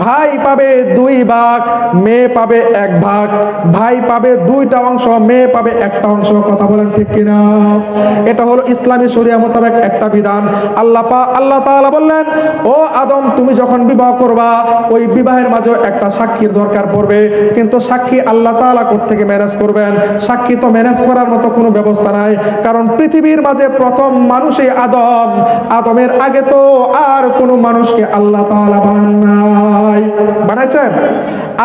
ভাই পাবে 2 ভাগ, মেয়ে পাবে 1 ভাগ। ভাই পাবে 2টা অংশ, মেয়ে পাবে 1টা অংশ। কথা বলেন ঠিক কিনা? এটা হলো ইসলামী শরিয়া মোতাবেক একটা বিধান। আল্লাহ তাআলা বললেন, ও আদম তুমি যখন বিবাহ করবা, ওই বিবাহের মাঝে একটা সাক্ষীর দরকার পড়বে। কিন্তু সাক্ষী আল্লাহ তাআলা কোত্থেকে ম্যানেজ করবেন? সাক্ষী তো ম্যানেজ করার মতো কোনো ব্যবস্থা নাই। কারণ পৃথিবীর মাঝে প্রথম মানুষই আদম, আদমের আগে তো আর কোনো মানুষকে আল্লাহ তাআলা বানান নাই। বানাইছেন?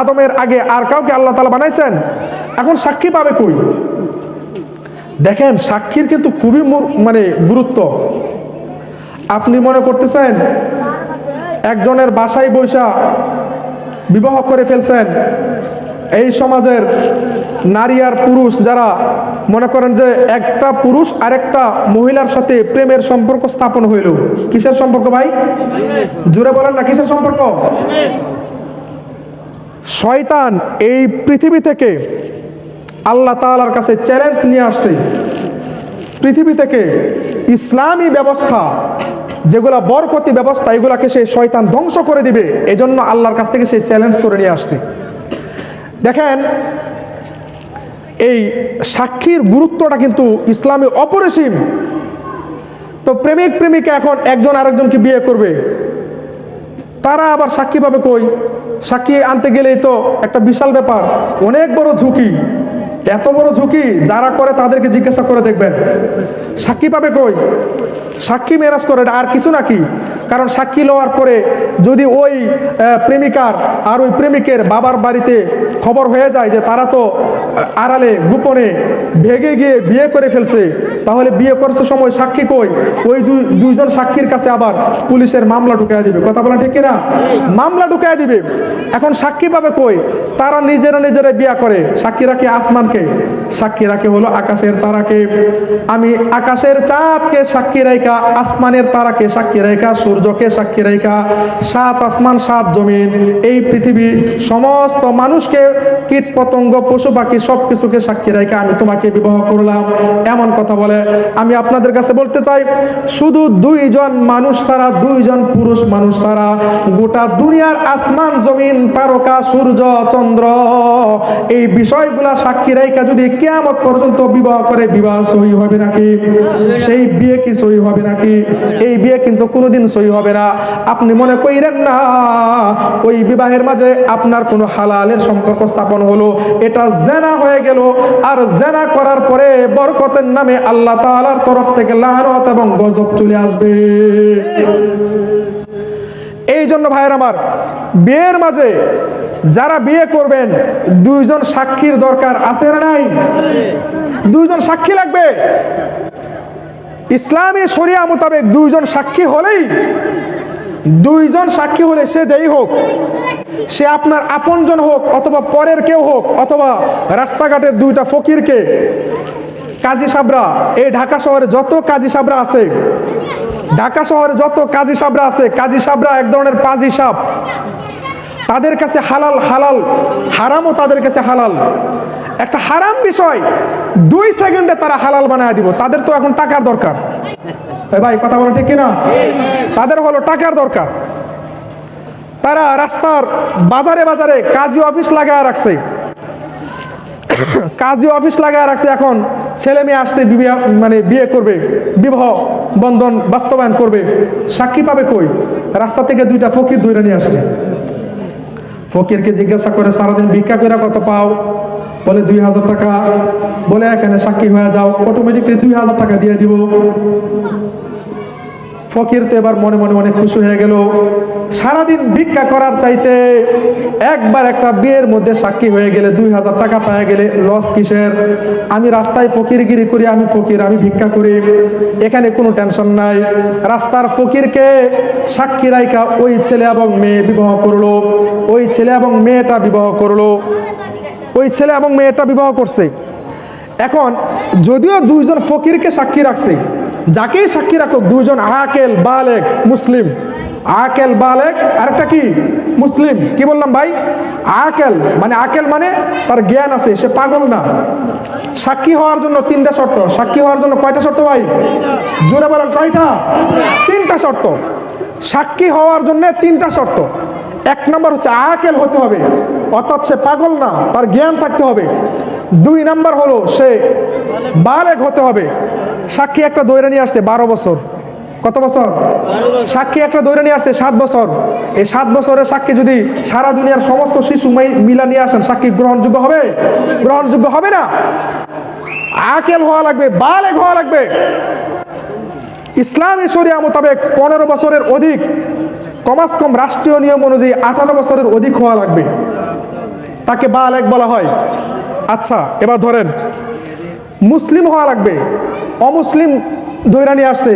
আদমের আগে আর কাউকে আল্লাহ তাআলা বানাইছেন? এখন সাক্ষী পাবে কই? দেখেন সাক্ষীর কিন্তু খুবই গুরুত্ব। আপনি মনে করতেছেন একজনের বাসায় বৈশা বিবাহ করে ফেলছেন, এই সমাজের নারী আর পুরুষ যারা মনে করেন যে একটা পুরুষ আরেকটা মহিলার সাথে প্রেমের সম্পর্ক স্থাপন হইল, কিসের সম্পর্ক ভাই? জোরে বলেন না, কিসের সম্পর্ক? শয়তান এই পৃথিবী থেকে আল্লাহ তাআলার কাছে চ্যালেঞ্জ নিয়ে আসছে, পৃথিবী থেকে ইসলামী ব্যবস্থা যেগুলা বরকতি ব্যবস্থা, এগুলাকে সে শয়তান ধ্বংস করে দিবে। এজন্য আল্লাহর কাছ থেকে সে চ্যালেঞ্জ করে নিয়ে আসছে। দেখেন এই সাক্ষীর গুরুত্বটা কিন্তু ইসলামে অপরিসীম। তো প্রেমিক প্রেমিকা এখন একজন আরেকজনকে বিয়ে করবে, তারা আবার সাক্ষী পাবে কই? সাক্ষী আনতে গেলেই তো একটা বিশাল ব্যাপার, অনেক বড় ঝুঁকি। এত বড় ঝুঁকি যারা করে তাদেরকে জিজ্ঞাসা করে দেখবেন সাক্ষী পাবে কই? সাক্ষী মেরাজ করে আর কিছু নাকি? কারণ সাক্ষী লওয়ার পরে যদি ওই প্রেমিকার আর ওই প্রেমিকের বাবার বাড়িতে খবর হয়ে যায় যে তারা তো আড়ালে গোপনে ভেগে গিয়ে বিয়ে করে ফেলছে, তাহলে বিয়ে করছে সময় সাক্ষী কই? ওই দুইজন সাক্ষীর কাছে আবার পুলিশের মামলা ঢুকাইয়া দিবে। কথা বলা ঠিক কিনা? মামলা ঢুকাইয়া দিবে। এখন সাক্ষী পাবে কই? তারা নিজেরা বিয়ে করে। সাক্ষীরা কি আসমানকে? সাক্ষীরা কে হলো আকাশের তারাকে। আমি আকাশের চাঁদকে সাক্ষী রেখা, আসমানের তারাকে সাক্ষী রেখা, সূর্যকে সাক্ষী রেখা, 7 আসমান 7 জমিন, এই পৃথিবী সমস্ত মানুষকে, কীট পতঙ্গ পশু পাখি সবকিছুকে সাক্ষী রেখা আমি তোমাকে বিবাহ করলাম, এমন কথা বলে। আমি আপনাদের কাছে বলতে চাই, শুধু 2জন মানুষ ছাড়া, 2জন পুরুষ মানুষ ছাড়া গোটা দুনিয়ার আসমান জমিন তারকা সূর্য চন্দ্র এই বিষয়গুলা সাক্ষী রেখা যদি কিয়ামত পর্যন্ত বিবাহ করে, বিবাহ সহি হবে নাকি? সেই বিয়ে কি সহি হবে নাকি? এই বিয়ে কিন্তু কোনোদিন সহি হবে না। আপনি মনে কইরেন না ওই বিবাহের মাঝে আপনার কোনো হালালের সম্পর্ক স্থাপন হলো, এটা জেনা হয়ে গেল। আর জেনা করার পরে বরকতের নামে আল্লাহ তাআলার তরফ থেকে লানত এবং গজব চলে আসবে। এই জন্য ভাইয়ের আমার, বিয়ের মাঝে যারা বিয়ে করবেন 2জন সাক্ষীর দরকার আছে না নাই? 2জন সাক্ষী লাগবে। ইসলামী শরিয়া মোতাবেক 2জন সাক্ষী হলেই, 2জন সাক্ষী হলে সে যেই হোক, সে আপনার আপনজন হোক অথবা পরের কেউ হোক, অথবা রাস্তাঘাটের 2টা ফকিরকে, কাজী সাবরা, এই ঢাকা শহরে যত কাজী সাবরা আছে, ঢাকা শহরে যত কাজী সাবরা আছে, কাজী সাবরা এক ধরনের পাজি সাপ। তাদের কাছে হালাল হালাল, হারামও তাদের কাছে হালাল। একটা হারাম বিষয় 2 সেকেন্ডে তারা হালাল বানায় দিব। তাদের তো এখন টাকার দরকার। ভাই কথা বলো ঠিক কিনা? তাদের হলো টাকার দরকার, তারা রাস্তার বাজারে বাজারে কাজী অফিস লাগায় রাখছে, কাজী অফিস লাগায় রাখছে। এখন ছেলে মেয়ে আসছে মানে বিয়ে করবে, বিবাহ বন্ধন বাস্তবায়ন করবে, সাক্ষী পাবে কই? রাস্তা থেকে দুইটা ফকির ধরে নিয়ে আসছে। ফকিরকে জিজ্ঞাসা করে সারাদিন ভিক্ষা করে কত পাও? বলে 2000 টাকা। বলে এখানে সাক্ষী হয়ে যাও, অটোমেটিকলি 2000 টাকা দিয়ে দিব। ফকির তো এবার মনে মনে অনেক খুশি হয়ে গেল। সারাদিন ভিক্ষা করার চাইতে একবার একটা বিয়ের মধ্যে সাক্ষী হয়ে গেলে 2000 টাকা পাওয়া গেলে লস কিসের? আমি রাস্তায় ফকিরগিরি করি, আমি ফকির, আমি ভিক্ষা করি, এখানে কোনো টেনশন নাই। রাস্তার ফকিরকে সাক্ষী রাইখা ওই ছেলে এবং মেয়ে বিবাহ করলো, ওই ছেলে এবং মেয়েটা বিবাহ করলো, ওই ছেলে এবং মেয়েটা বিবাহ করছে। এখন যদিও দুইজন ফকিরকে সাক্ষী রাখছে, যাকেই সাক্ষী রাখুক, দুইজন আকেল বালেগ মুসলিম, আকেল বালেগ আরেকটা কি মুসলিম। কি বললাম ভাই? আকেল মানে তার জ্ঞান আছে, সে পাগল না। সাক্ষী হওয়ার জন্য 3টা শর্ত। সাক্ষী হওয়ার জন্য কয়টা শর্ত ভাই? জোরে বলেন কয়টা? 3টা শর্ত। সাক্ষী হওয়ার জন্য 3টা শর্ত। 1 নম্বর হচ্ছে আকেল হতে হবে, অর্থাৎ সে পাগল না, তার জ্ঞান থাকতে হবে। 2 নম্বর হলো সে বালেগ হতে হবে। সাক্ষী একটা দৈরা নিয়ে আসছে 12 বছর। কত বছর? সাক্ষী একটা দৈরা নিয়ে আসছে 7 বছর। এই 7 বছরের সাক্ষী যদি সারা দুনিয়ার সমস্ত শিশু মিলা নিয়ে আসেন, সাক্ষী গ্রহণযোগ্য হবে? গ্রহণযোগ্য হবে না। আকেল হওয়া লাগবে, বালেগ হওয়া লাগবে। ইসলামী শরিয়া মোতাবেক 15 বছরের অধিক, কমাস কম রাষ্ট্রীয় নিয়ম অনুযায়ী 18 বছরের অধিক হওয়া লাগবে, তাকে বালেগ বলা হয়। আচ্ছা, এবার ধরেন মুসলিম হওয়া লাগবে। অমুসলিম ধৈরা নিয়ে আসছে,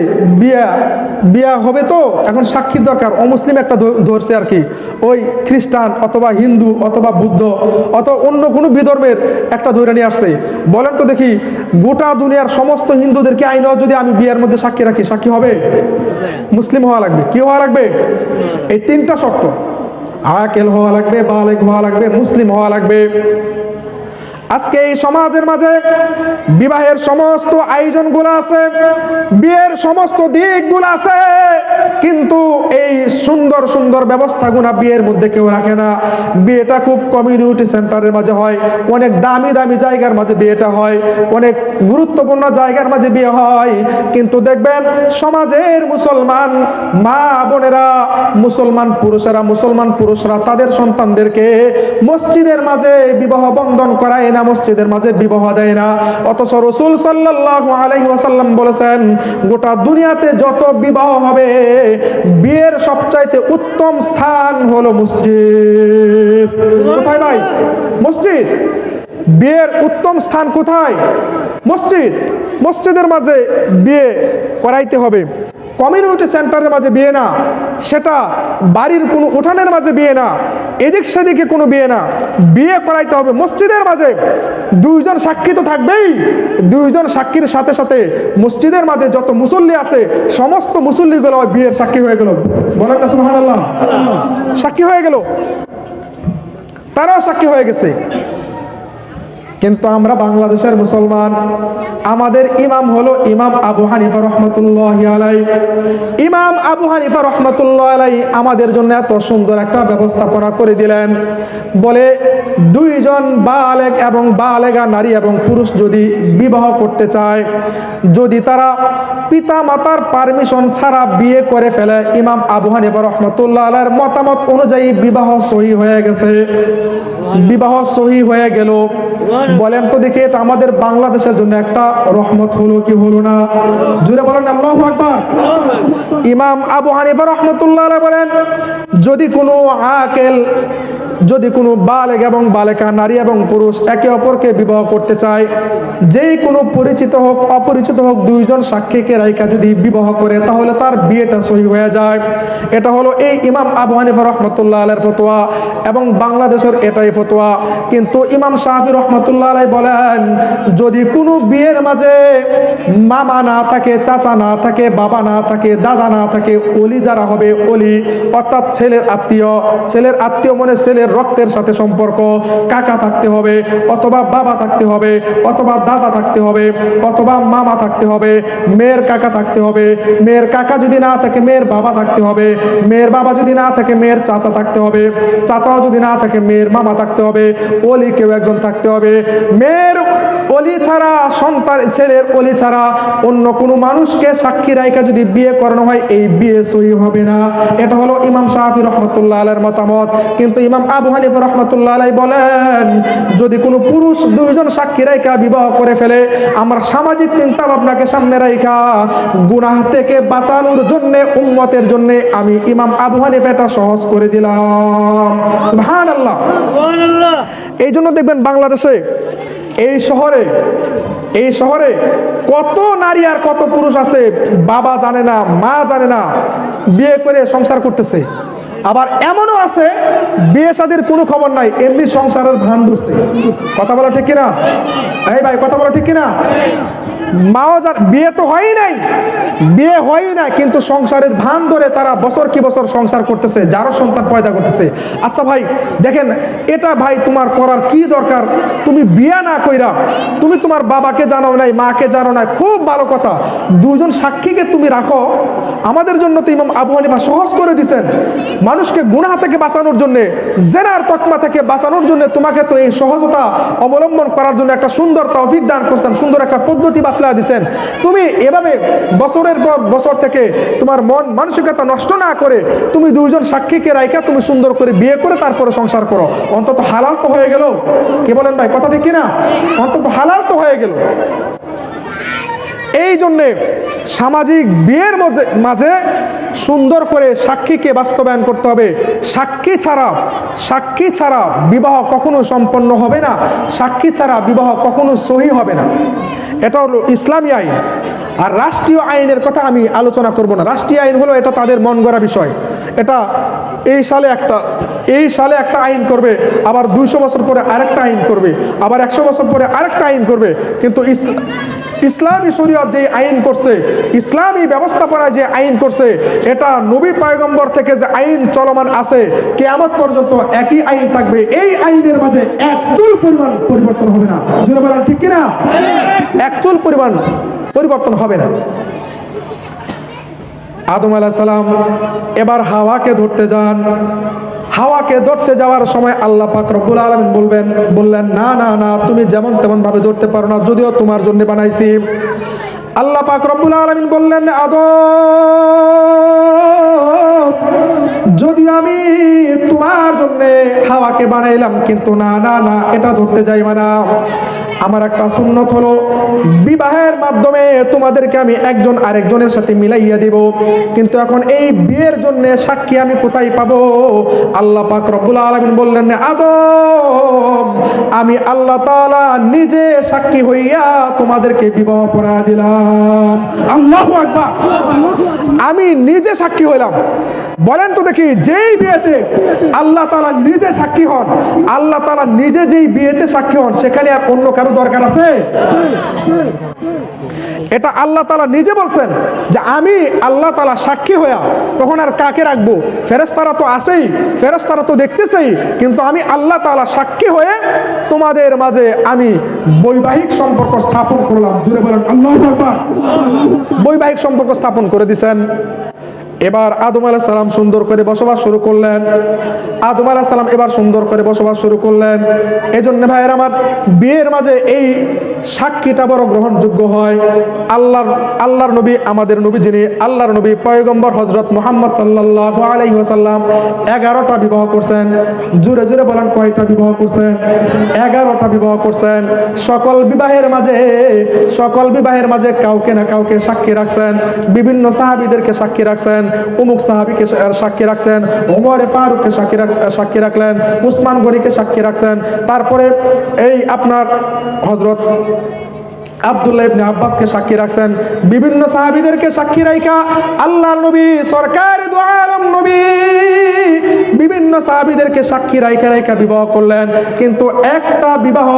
বিয়া হবে তো এখন সাক্ষীর দরকার, অমুসলিম একটা ধরছে আর কি, ওই খ্রিস্টান অথবা হিন্দু অথবা বুদ্ধ অথবা অন্য কোনো বিধর্মের একটা ধৈরা নিয়ে আসছে। বলেন তো দেখি, গোটা দুনিয়ার সমস্ত হিন্দুদেরকে আইন যদি আমি বিয়ের মধ্যে সাক্ষী রাখি, সাক্ষী হবে? মুসলিম হওয়া লাগবে। কি হওয়া লাগবে? এই 3টা শর্ত। আকেল হওয়া লাগবে, বালেগ হওয়া লাগবে, মুসলিম হওয়া লাগবে। আজকে এই সমাজের মাঝে বিবাহের সমস্ত আয়োজনগুলো আছে, বিয়ের সমস্ত দিকগুলো আছে, কিন্তু এই সুন্দর সুন্দর ব্যবস্থাগুলো বিয়ের মধ্যে কেউ রাখে না। বিয়েটা খুব কমিউনিটি সেন্টারের মাঝে হয়, অনেক দামি দামি জায়গার মাঝে বিয়েটা হয়, অনেক গুরুত্বপূর্ণ জায়গার মাঝে বিয়ে হয়। কিন্তু দেখবেন সমাজের মুসলমান মা বোনেরা, মুসলমান পুরুষরা তাদের সন্তানদেরকে মসজিদের মাঝে বিবাহ বন্ধন করায় না, মসজিদের মাঝে বিবাহ দেয় না। অথচ রাসূল সাল্লাল্লাহু আলাইহি ওয়াসাল্লাম বলেছেন, গোটা দুনিয়াতে যত বিবাহ হবে, বিয়ের সবচাইতে উত্তম স্থান হলো মসজিদ। কোথায় ভাই? মসজিদ। বিয়ের উত্তম স্থান কোথায়? মসজিদ। মসজিদের মাঝে বিয়ে করাইতে হবে, কমিউনিটি সেন্টারের মাঝে বিয়ে না, সেটা বাড়ির কোনো উঠানের মাঝে বিয়ে না, এদিক সেদিকে কোনো বিয়ে না, বিয়ে করাইতে হবে মসজিদের মাঝে। 2 জন সাক্ষী তো থাকবেই, 2 জন সাক্ষীর সাথে সাথে মসজিদের মাঝে যত মুসল্লি আছে সমস্ত মুসল্লিগুলো বিয়ের সাক্ষী হয়ে গেল। বলেন না সুবহানাল্লাহ? সাক্ষী হয়ে গেল, তারাও সাক্ষী হয়ে গেছে। কিন্তু আমরা বাংলাদেশের মুসলমান, আমাদের ইমাম হলো ইমাম আবু হানিফা রহমতুল্লাহি আলাইহি। ইমাম আবু হানিফা রহমতুল্লাহি আলাইহি আমাদের জন্য এত সুন্দর একটা ব্যবস্থাপনা করে দিলেন। বলে 2 জন বালেগ এবং বালেগা নারী এবং পুরুষ যদি বিবাহ করতে চায়, যদি তারা পিতা মাতার পারমিশন ছাড়া বিয়ে করে ফেলে, ইমাম আবু হানিফা রহমতুল্লাহি আলাইহির মতামত অনুযায়ী বিবাহ সহি হয়ে গেছে, বিবাহ সহি হয়ে গেল। বলেন তো দেখি, এটা আমাদের বাংলাদেশের জন্য একটা রহমত হলো কি হলো না? জুড়ে বলেন আল্লাহু আকবার। ইমাম আবু হানিফা রাহমাতুল্লাহ আলাইহি বলেন, যদি কোনো আকেল, যদি কোনো বালেগ এবং বালেকা নারী এবং পুরুষ একে অপরকে বিবাহ করতে চায়, যেই কোনো পরিচিত হোক অপরিচিত হোক, 2 জন সাক্ষীকে রাইখা যদি বিবাহ করে, তাহলে তার বিয়েটা সহি হয়ে যায়। এটা হলো এই ইমাম আবু হানিফা রাহমাতুল্লাহ আলাইহির ফতোয়া এবং বাংলাদেশের এটাই ফতোয়া। কিন্তু ইমাম শাফি রাহমাতুল্লাহ আলাইহি বলেন, যদি কোনো বিয়ের মাঝে মামা না থাকে, চাচা না থাকে, বাবা না থাকে, দাদা না থাকে, ওলি যারা হবে, ওলি অর্থাৎ ছেলের আত্মীয়, ছেলের আত্মীয় মানে ছেলের মেয়ের রক্তের সাথে সম্পর্ক, কাকা থাকতে হবে অথবা বাবা থাকতে হবে অথবা দাদা থাকতে হবে অথবা মামা থাকতে হবে, মেয়ের কাকা থাকতে হবে, মেয়ের কাকা যদি না থাকে মেয়ের বাবা থাকতে হবে, মেয়ের বাবা যদি না থাকে মেয়ের চাচা থাকতে হবে, চাচাও যদি না থাকে মেয়ের মামা থাকতে হবে, ওলি কেউ একজন থাকতে হবে। মেয়ের ওলি ছাড়া, সন্তান ছেলের ওলি ছাড়া অন্য কোনো মানুষকে সাক্ষী রাইখা যদি বিয়ে করানো হয় এই বিয়ে সহি হবে না। এটা হলো ইমাম শাফি রহমতুল্লাহ আলাইহির মতামত। কিন্তু ইমাম আবু হানিফা রহমতুল্লাহ আলাইহি বলেন যদি কোনো পুরুষ দুইজন সাক্ষী রাইখা বিবাহ করে ফেলে, আমরা সামাজিক চিন্তা ভাবনাকে সামনে রাইখা গুনাহ থেকে বাঁচানোর জন্য, উম্মতের জন্য আমি ইমাম আবু হানিফা এটা সহজ করে দিলাম। সুবহানাল্লাহ। এই জন্য দেখবেন বাংলাদেশে এই শহরে কত নারী আর কত পুরুষ আছে বাবা জানে না, মা জানে না, বিয়ে করে সংসার করতেছে। আবার এমনও আছে বিয়ে শাদীর কোনো খবর নাই, এমনি সংসারের ভান ধরছে। কথা বলা ঠিক কিনা? এই ভাই কথা বলা ঠিক কিনা? মাও বিয়ে তো হয়ই নাই, বিয়ে হয়ই না, কিন্তু সংসারের ভান ধরে তারা বছর কি বছর সংসার করতেছে, যারও সন্তান পয়দা করতেছে। আচ্ছা ভাই দেখেন, এটা ভাই তোমার করার কি দরকার? তুমি বিয়ে না কইরা তুমি তোমার বাবাকে জানাও নাই, মাকে জানো নাই, খুব ভালো কথা, দুজন সাক্ষীকে তুমি রাখো। আমাদের জন্য তো ইমাম আবু হানিফা সহজ করে দিয়েছেন, মানুষকে গুনাহ থেকে বাঁচানোর জন্য, জেনার তকমা থেকে বাঁচানোর জন্য তোমাকে তো এই সহজতা অবলম্বন করার জন্য একটা সুন্দর তৌফিক দান করছেন, সুন্দর একটা পদ্ধতি বাতলা দিয়েছেন। তুমি এভাবে বছরের পর বছর থেকে তোমার মন মানসিকতা নষ্ট না করে তুমি দুইজন সাক্ষীকে রাইখা তুমি সুন্দর করে বিয়ে করে তারপরে সংসার করো, অন্তত হালাল তো হয়ে গেল। কে বলেন ভাই কথা ঠিক কিনা? অন্তত হালাল তো হয়ে গেল। এই জন্যে সামাজিক বিয়ের মাঝে সুন্দর করে সাক্ষীকে বাস্তবায়ন করতে হবে। সাক্ষী ছাড়া বিবাহ কখনো সম্পন্ন হবে না, সাক্ষী ছাড়া বিবাহ কখনো সহি হবে না। এটা হলো ইসলামী আইন। আর রাষ্ট্রীয় আইনের কথা আমি আলোচনা করব না। রাষ্ট্রীয় আইন হলো এটা তাদের মন গড়া বিষয়। এটা এই সালে একটা আইন করবে, আবার 200 বছর পরে আরেকটা আইন করবে, আবার 100 বছর পরে আরেকটা আইন করবে। কিন্তু ইসলামী শরীয়ত যে আইন করছে, ইসলামী ব্যবস্থাপনা যে আইন করছে, এটা নবী পয়গম্বর থেকে যে আইন চলমান আছে কিয়ামত পর্যন্ত একই আইন থাকবে। এই আইনের মাঝে এক চুল পরিমাণ পরিবর্তন হবে না। জোরে বলেন ঠিক কিনা? এক চুল পরিমাণ পরিবর্তন হবে না। আদম আলাইহিস সালাম এবার হাওয়াকে ধরতে যান। হাওয়াকে ধরতে যাওয়ার সময় আল্লাহ পাক রব্বুল আলামিন বললেন না না না, তুমি যেমন তেমন ভাবে ধরতে পারো না, যদিও তোমার জন্য বানাইছি। আল্লাহ পাক রব্বুল আলামিন বললেন আদম, যদিও আমি তোমার জন্য হাওয়াকে বানাইলাম, কিন্তু না না না, এটা ধরতে যাইবা না। আমার একটা সুন্নত হলো বিবাহের মাধ্যমে তোমাদেরকে আমি একজন আরেকজনের সাথে মিলাইয়া দিব, কিন্তু এখন এই বিয়ের জন্য সাক্ষী আমি কোথায় পাবো? আল্লাহ পাক রব্বুল আলামিন বললেন আদম, আমি আল্লাহ তাআলা নিজে সাক্ষী হইয়া তোমাদেরকে বিবাহ পড়া দিলাম। আল্লাহু আকবার। আমি নিজে সাক্ষী হইলাম। বলেন তো দেখি, যেই বিয়েতে আল্লাহ তাআলা নিজে সাক্ষী হন, আল্লাহ তাআলা নিজে যেই বিয়েতে সাক্ষী হন, সেখানে আর অন্য কারো দরকার আছে? এটা আল্লাহ তাআলা নিজে বলছেন যে আমি আল্লাহ তাআলা সাক্ষী হইয়া, তখন আর কাকে রাখবো? ফেরেশতারা তো আছেই, ফেরেশতারা তো দেখতেছেই, কিন্তু আমি আল্লাহ তাআলা সাক্ষী হয়ে তোমাদের মাঝে আমি বৈবাহিক সম্পর্ক স্থাপন করলাম। জুড়ে বলেন আল্লাহু আকবার। বৈবাহিক সম্পর্ক স্থাপন করে দিয়েছেন। এবার আদম আলাইহিস সালাম সুন্দর করে বসবাস শুরু করলেন। আদম আলাইহিস সালাম এবার সুন্দর করে বসবাস শুরু করলেন। এজন্য ভাইয়ের আমার, বিয়ের মাঝে এই সাক্ষীটা বড় গ্রহণযোগ্য হয়। আল্লাহর নবী, আমাদের নবী যিনি আল্লাহর নবী পয়গম্বর হযরত মুহাম্মদ সাল্লাল্লাহু আলাইহি ওয়াসাল্লাম 11টা বিবাহ করছেন। জোরে জোরে বলেন, কয়টা বিবাহ করছেন? 11টা বিবাহ করছেন। সকল বিবাহের মাঝে কাউকে না কাউকে সাক্ষী রাখছেন। বিভিন্ন সাহাবীদেরকে সাক্ষী রাখছেন, অমুক সাহাবীকে সাক্ষী রাখছেন, ওমরে ফারুককে সাক্ষী রাখলেন, উসমান গনিকে সাক্ষী রাখছেন। তারপরে এই আপনার হযরত আব্দুল্লাহ ইবনে আব্বাসকে সাক্ষী রাখছেন। বিভিন্ন সাহাবীদেরকে সাক্ষী রাখা আল্লাহর নবী সরকারে দু আলম নবী বিভিন্ন সাহাবীদেরকে সাক্ষী রাইখা রাইখা বিবাহ করলেন, কিন্তু একটা বিবাহ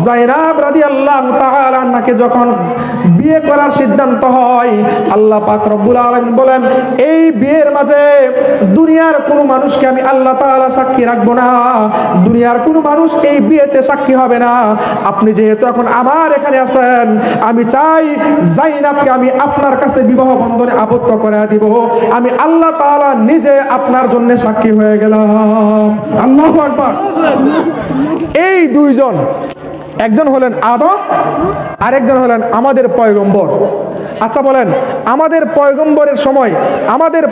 যায়েনাব রাদিয়াল্লাহু তাআলা আনহাকে যখন বিয়ে করার সিদ্ধান্ত হয়, আল্লাহ পাক রব্বুল আলামিন বলেন এই বিয়ের মাঝে দুনিয়ার কোনো মানুষকে আমি আল্লাহ তাআলা সাক্ষী রাখবো না, দুনিয়ার কোনো মানুষ এই বিয়েতে সাক্ষী হবে না। আপনি যেহেতু এখন আমার এখানে আছেন, আমি চাই যায়েনাবকে আমি আপনার কাছে বিবাহ বন্ধনে আবদ্ধ করে দিব, আমি আল্লাহ তাআলা নিজে আপনার জন্য সাক্ষী হয়ে গেলাম। আল্লাহু আকবার। এই দুইজন, একজন হলেন আদম, আরেকজন হলেন আমাদের পয়গম্বর। আচ্ছা বলেন, আমাদের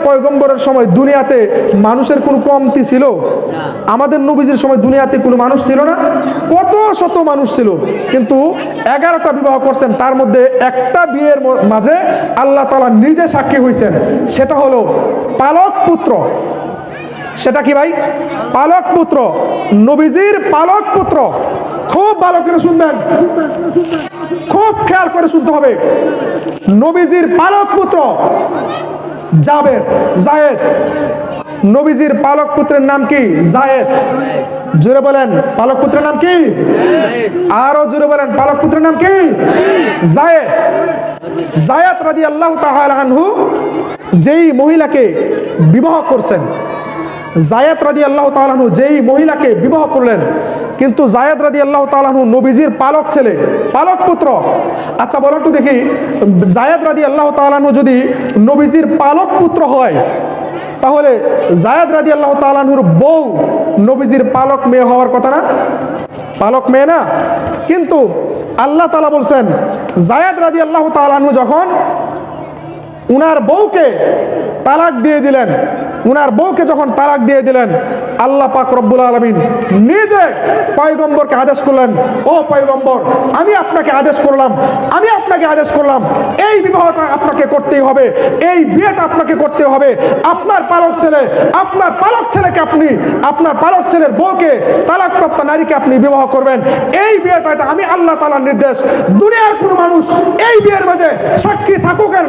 পয়গম্বরের সময় দুনিয়াতে মানুষের কোনো কমতি ছিল? আমাদের নবীজির সময় দুনিয়াতে কোনো মানুষ ছিল না? কত শত মানুষ ছিল, কিন্তু 11টা বিবাহ করছেন, তার মধ্যে একটা বিয়ের মাঝে আল্লাহ তাআলা নিজে সাক্ষী হয়েছেন, সেটা হলো পালক পুত্র। সেটা কি ভাই? পালক পুত্র, নবীজির পালক পুত্র। খুব ভালো করে শুনবেন, খুব খেয়াল করে শুনতে হবে। নবীজির পালক পুত্র যায়েদ। নবীজির পালক পুত্রের নাম কি? যায়েদ। জোরে বলেন, পালক পুত্রের নাম কি? আরো জোরে বলেন, পালক পুত্রের নাম কি? যায়েদ। যায়েদ রাদিয়াল্লাহু তাআলা আনহু যেই মহিলাকে বিবাহ করছেন, যায়েদ রাদিয়াল্লাহু তাআলা আনহু যেই মহিলাকে বিবাহ করলেন, কিন্তু যায়েদ রাদিয়াল্লাহু তাআলা আনহু নবীজির পালক ছেলে, পালক পুত্র। আচ্ছা বলেন তো দেখি, যায়েদ রাদিয়াল্লাহু তাআলা আনহু যদি নবীজির পালক পুত্র হয়, তাহলে যায়েদ রাদিয়াল্লাহু তাআলা আনহুর বউ নবীজির পালক মেয়ে হওয়ার কথা না? পালক মেয়ে না? কিন্তু আল্লাহ তাআলা বলছেন, যায়েদ রাদিয়াল্লাহু তাআলা আনহু যখন উনার বউকে তালাক দিয়ে দিলেন, আল্লাহ পাক রব্বুল আলামিন নিজে পয়গম্বরকে আদেশ করলেন, ও পয়গম্বর, আমি আপনাকে আদেশ করলাম এই বিবাহটা আপনাকে করতেই হবে, এই বিয়েটা আপনাকে করতে হবে। আপনার পালক ছেলেকে আপনি, আপনার পালক ছেলের বউকে, তালাকপ্রাপ্ত নারীকে আপনি বিবাহ করবেন। এই বিয়েটা, এটা আমি আল্লাহ তাআলার নির্দেশ। দুনিয়ার কোনো মানুষ এই বিয়ের মাঝে সাক্ষী থাকুক আর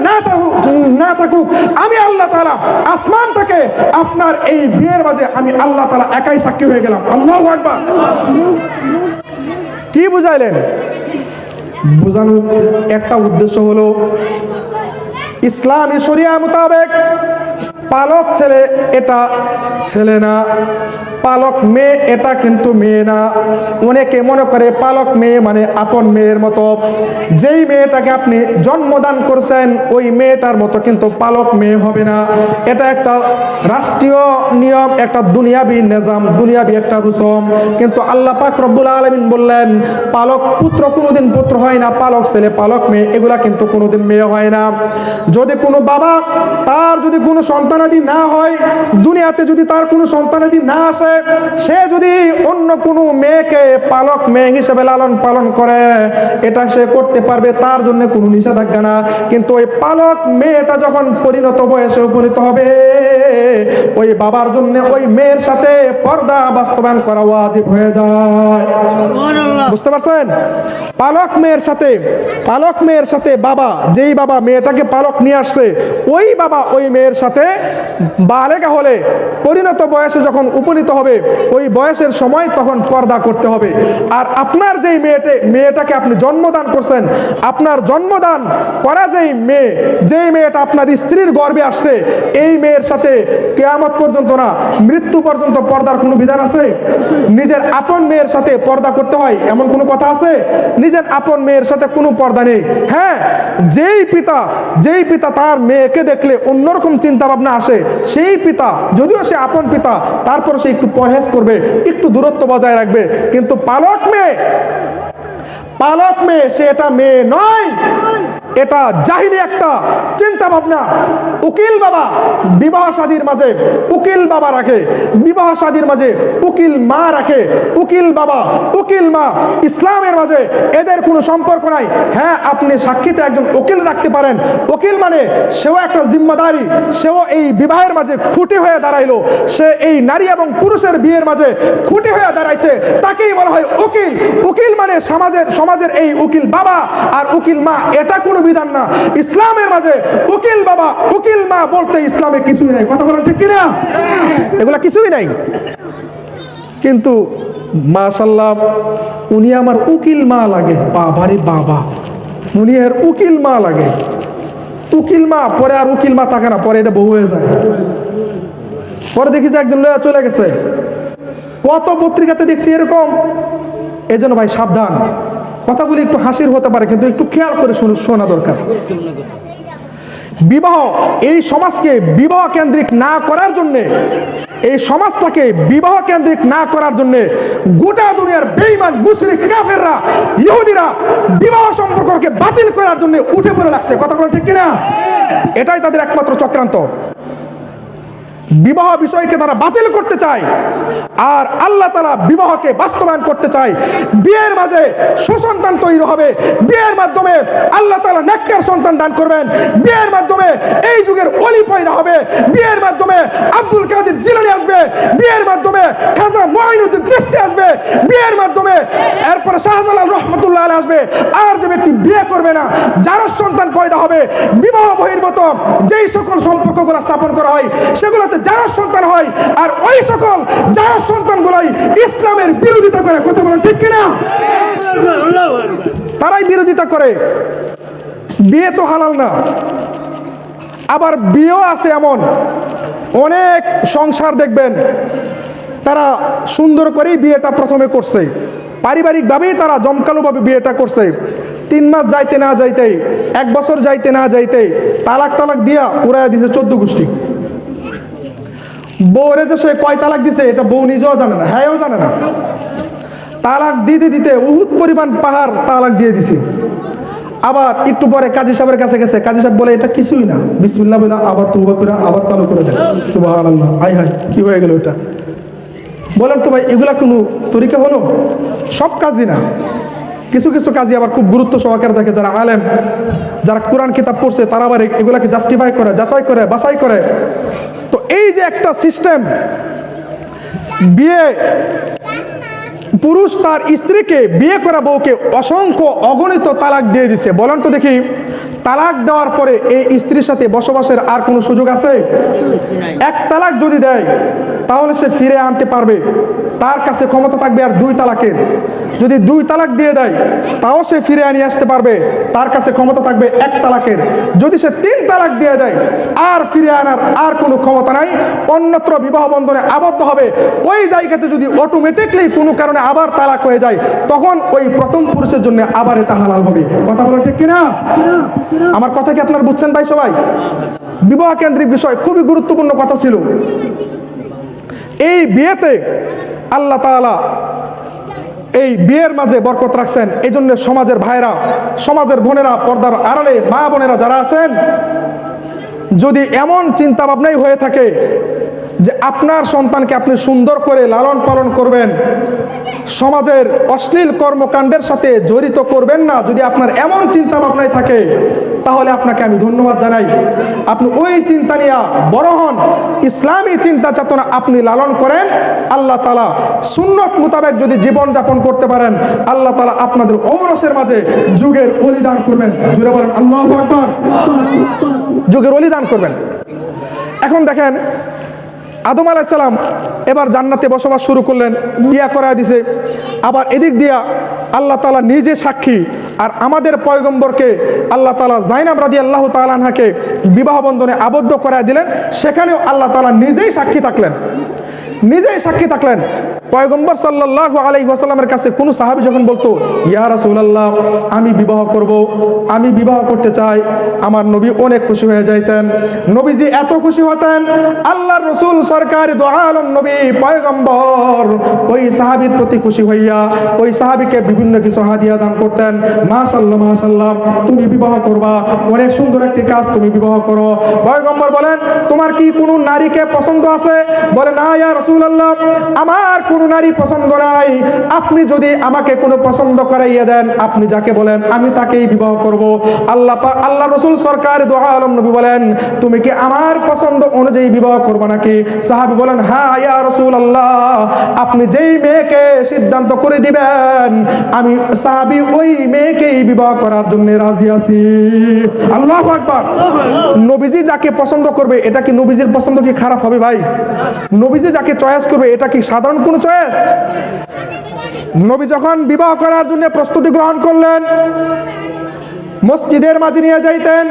না থাকুক, আমি আল্লাহ তাআলা আসমান থেকে আপনার এই বিয়ের মাঝে আমি আল্লাহ তাআলা একাই সাক্ষী হয়ে গেলাম। আল্লাহু আকবার। কি বুঝাইলেন? বুঝানোর একটা উদ্দেশ্য হলো, ইসলামী শরিয়া মোতাবেক পালক ছেলে এটা ছেলে না, পালক মেয়ে এটা কিন্তু মেয়ে না। অনেকে মনে করে পালক মেয়ে মানে আপন মেয়ের মতো। যেই মেয়েটাকে আপনি জন্মদান করছেন ওই মেয়েটার মতো কিন্তু পালক মেয়ে হবে না। এটা একটা রাষ্ট্রীয় নিয়ম, একটা দুনিয়াবি নিজাম, দুনিয়াবি একটা রুসুম। কিন্তু আল্লাহ পাক রব্বুল আলামিন বললেন, পালক পুত্র কোনোদিন পুত্র হয় না, পালক ছেলে পালক মেয়ে এগুলা কিন্তু কোনোদিন মেয়ে হয় না। যদি কোনো বাবা, তার যদি কোনো সন্তানাদি না হয়, দুনিয়াতে যদি তার কোনো সন্তানাদি না আসে, সে যদি অন্য কোনো মেয়েকে পালক মেয়ে হিসেবে লালন পালন করে, এটা সে করতে পারবে, তার জন্য কোনো নিষেধাজ্ঞা না। কিন্তু ওই পালক মেয়েটা যখন পরিণত বয়সে উপনীত হবে, ওই বাবার জন্য ওই মেয়ের সাথে পর্দা বাস্তবায়ন করা ওয়াজিব হয়ে যায়। বুঝতে পারছেন? পালক মেয়ের সাথে বাবা, যেই বাবা মেয়েটাকে পালক নিয়ে আসছে, ওই বাবা ওই মেয়ের সাথে বালেগা হলে, পরিণত বয়সে যখন উপনীত হবে, ওই বয়সের সময় তখন পর্দা করতে হবে। আর আপনার যেই মেয়েটাকে আপনি জন্মদান করছেন, আপনার জন্মদান করা যেই মেয়েটা আপনার স্ত্রীর গর্ভে আসছে, এই মেয়ের সাথে কিয়ামত পর্যন্ত না, মৃত্যু পর্যন্ত পর্দার কোনো বিধান আছে? নিজের আপন মেয়ের সাথে পর্দা করতে হয় এমন কোনো কথা আছে? নিজের আপন মেয়ের সাথে কোনো পর্দা নেই। হ্যাঁ, যেই পিতা তার মেয়েকে দেখলে অন্যরকম চিন্তা ভাবনা আসে, সেই পিতা যদিও সে আপন পিতা, তারপর সে একটু পরহেজ করবে, একটু দূরত্ব বজায় রাখবে। কিন্তু পালক মেয়ে সে এটা মেয়ে নয়, এটা জাহিলি একটা চিন্তা ভাবনা। উকিল বাবা বিবাহ শাদীর মাঝে উকিল বাবা রাখে, বিবাহ শাদীর মাঝে উকিল মা রাখে। উকিল বাবা উকিল মা ইসলামের মাঝে এদের কোনো সম্পর্ক নাই। হ্যাঁ, আপনি সাক্ষীতে একজন উকিল রাখতে পারেন। উকিল মানে সেও একটা জিম্মাদারি, সেও এই বিবাহের মাঝে খুঁটি হয়ে দাঁড়াইলো, সে এই নারী এবং পুরুষের বিয়ের মাঝে খুঁটি হয়ে দাঁড়াইছে, তাকেই বলা হয় উকিল। উকিল মানে সমাজের এই উকিল বাবা আর উকিল মা, এটা কোনো বিধান না। ইসলামের মাঝে উকিল বাবা উকিল মা বলতে ইসলামে কিছুই নাই। কথা বলেন ঠিক কিনা? এগুলা কিছুই নাই। কিন্তু মাশাআল্লাহ উনি আমার উকিল মা লাগে। বাবারে বাবা, উনি আর উকিল মা লাগে। উকিল মা পরে আর উকিল মা থাকে না, পরে এটা বউ হয়ে যায়। পরে দেখি যে একদিন লয়া চলে গেছে। কত পত্রিকাতে দেখছি এরকম। এই জন্য ভাই সাবধান। কথাগুলি একটু হাসির হতে পারে, কিন্তু একটু খেয়াল করে শোনা দরকার। বিবাহ, এই সমাজকে বিবাহ কেন্দ্রিক না করার জন্যে, এই সমাজটাকে বিবাহ কেন্দ্রিক না করার জন্যে গোটা দুনিয়ার বেঈমান মুশরিক কাফেররা ইহুদিরা বিবাহ সম্পর্ককে বাতিল করার জন্য উঠে পড়ে লাগছে। কথা বলেন ঠিক কিনা? এটাই তাদের একমাত্র চক্রান্ত। বিবাহ বিষয়কে তারা বাতিল করতে চায়, আর আল্লাহ তাআলা বিবাহকে বাস্তবায়ন করতে চায়। বিয়ের মাঝে সুসন্তান তৈরি হবে, বিয়ের মাধ্যমে আল্লাহ তাআলা নেককার সন্তান দান করবেন, বিয়ের মাধ্যমে এই যুগের ওলি পয়দা হবে, বিয়ের মাধ্যমে আব্দুল কাদের জিলানী আসবে, বিয়ের মাধ্যমে খাজা মুঈনুদ্দিন চিশতি আসবে, বিয়ের মাধ্যমে এরপরে শাহজালাল রহমাতুল্লাহ আলাইহি আসবে। আর যে ব্যক্তি বিয়ে করবে না, যার সন্তান পয়দা হবে, বিবাহ বহির্ভূত যেই সকল সম্পর্কগুলো স্থাপন করা হয় সেগুলোতে যারা সন্তান হয়, আর ওই সকল যারা সন্তানগুলাই ইসলামের বিরোধিতা করে। কথা বলেন ঠিক কিনা? তারাই বিরোধিতা করে। বিয়ে তো হালাল না। আবার বিয়েও আছে এমন অনেক সংসার দেখবেন তারা সুন্দর করেই বিয়েটা প্রথমে করছে, পারিবারিকভাবেই তারা জমকালোভাবে বিয়েটা করছে। 3 মাস যাইতে না যাইতেই, 1 বছর যাইতে না যাইতেই তালাক দিয়া উড়াইয়া দিছে 14 গোষ্ঠী। বউরে যে সে কয় তালাক দিছে এটা বউ নিজেও জানে না, হ্যাঁও জানে না। তালাক দিতে দিতে উহুদ পরিমাণ পাহাড় তালাক দিয়ে দিছে। আবার একটু পরে কাজী সাহেবের কাছে গেছে, কাজী সাহেব বলে এটা কিছুই না, বিসমিল্লাহ বলে আবার তওবা করে আবার চালু করে দেন। সুবহানাল্লাহ, হাই হাই কি হয়ে গেল এটা? বলেন তো ভাই, এগুলা কোনো তরিকা হলো? সব কাজই না, কিছু কিছু কাজই আবার খুব গুরুত্ব সহকারে দেখে। যারা আলেম, যারা কোরআন কিতাব পড়ছে, তারা আবার এগুলাকে জাস্টিফাই করে, যাচাই করে, বাছাই করে। তো এই যে একটা সিস্টেম, বিয়ে, পুরুষ তার স্ত্রীকে বিয়ে করা বউকে অসংখ্য অগণিত তালাক দিয়ে দিছে। বলেন তো দেখি, তালাক দেওয়ার পরে এই স্ত্রীর সাথে বসবাসের আর কোনো সুযোগ আছে? এক তালাক যদি দেয় তাহলে সে ফিরে আনতে পারবে, তার কাছে ক্ষমতা থাকবে আর 2 তালাকের। যদি 2 তালাক দিয়ে দেয় তাও সে ফিরে আনিয়ে আসতে পারবে, তার কাছে ক্ষমতা থাকবে 1 তালাকের। যদি সে 3 তালাক দিয়ে দেয় আর ফিরে আনার আর কোনো ক্ষমতা নাই, অন্যত্র বিবাহ বন্ধনে আবদ্ধ হবে। ওই জায়গাতে যদি অটোমেটিকলি কোনো কারণে আবার তালাক হয়ে যায়, তখন ওই প্রথম পুরুষের জন্য আবার এটা হালাল হবে। কথা বলেন ঠিক কিনা? আমার কথা কি আপনারা বুঝছেন ভাই? সবাই বিবাহ কেন্দ্রিক বিষয় খুবই গুরুত্বপূর্ণ কথা ছিল। এই বিয়েতে আল্লাহ তাআলা এই বিয়ের মাঝে বরকত রাখছেন। এই জন্য সমাজের ভাইরা, সমাজের বোনেরা, পর্দার আড়ালে মা বোনেরা যারা আছেন, যদি এমন চিন্তা ভাবনাই হয়ে থাকে যে আপনার সন্তানকে আপনি সুন্দর করে লালন পালন করবেন, সমাজের অশ্লীল কর্মকাণ্ডের সাথে জড়িত করবেন না, যদি আপনার এমন চিন্তা ভাবনাই থাকে, তাহলে আপনাকে আমি ধন্যবাদ জানাই। আপনি ওই চিন্তা নিয়ে বড় হন, ইসলামী চিন্তা চেতনা আপনি লালন করেন। আল্লাহ তাআলা সুন্নত মোতাবেক যদি জীবন যাপন করতে পারেন, আল্লাহ তাআলা আপনাদের ঔরসের মাঝে যুগের ওলি দান করবেন। জুড়ে বলেন আল্লাহু আকবার। যুগের ওলি দান করবেন। এখন দেখেন, আদম আলাইহিস সালাম এবার জান্নাতে বসবাস শুরু করলেন, বিয়া করায় দিছে। আবার এদিক দিয়া আল্লাহ তাআলা নিজে সাক্ষী, আর আমাদের পয়গম্বরকে আল্লাহ তাআলা যায়নাব রাদিয়াল্লাহু তাআলা আনহাকে বিবাহ বন্ধনে আবদ্ধ করায় দিলেন। সেখানেও আল্লাহ তাআলা নিজেই সাক্ষী থাকলেন, নিজেই সাক্ষী থাকলেন। পয়গম্বর সাল্লাল্লাহু আলাইহি ওয়াসাল্লামের কাছে কোন সাহাবী যখন বলতো, ইয়া রাসূলুল্লাহ আমি বিবাহ করব, আমি বিবাহ করতে চাই, আমার নবী অনেক খুশি হয়ে যাইতেন। নবীজি এত খুশি হতেন, আল্লাহর রাসূল সরকার দু আলম নবী পয়গম্বর ওই সাহাবীর প্রতি খুশি হইয়া ওই সাহাবীকে বিভিন্ন কিছু হাদিয়া দান করতেন। মাশাআল্লাহ মাশাআল্লাহ, তুমি বিবাহ করবা, অনেক সুন্দর একটি কাজ, তুমি বিবাহ করো। পয়গম্বর বলেন, তোমার কি কোনো নারীকে পছন্দ আছে? বলে, না ইয়া রাসূলুল্লাহ, আমার কোনো নারী পছন্দ নাই, আপনি যদি আমাকে কোনো পছন্দ করাইয়া দেন, আপনি যাকে বলেন আমি তাকেই বিবাহ করব। আল্লাহ রসুল সরকার দু আলম নবী বলেন, তুমি কি আমার পছন্দ অনুযায়ী বিবাহ করবে নাকি? সাহাবী বলেন, হ্যাঁ ইয়া রাসূলুল্লাহ, আপনি যেই মেয়েকে সিদ্ধান্ত করে দিবেন আমি সাহাবী ওই মেয়েকেই বিবাহ করার জন্য রাজি আছি। আল্লাহু আকবার। নবীজি যাকে পছন্দ করবে, এটা কি নবীজির পছন্দ কি খারাপ হবে ভাই? নবীজি যাকে চয়েস করবে, এটা কি সাধারণ কোনো চয়েস? নবী যখন বিবাহ করার জন্য প্রস্তুতি গ্রহণ করলেন, মসজিদের মাঝে নিয়ে যাইতেন।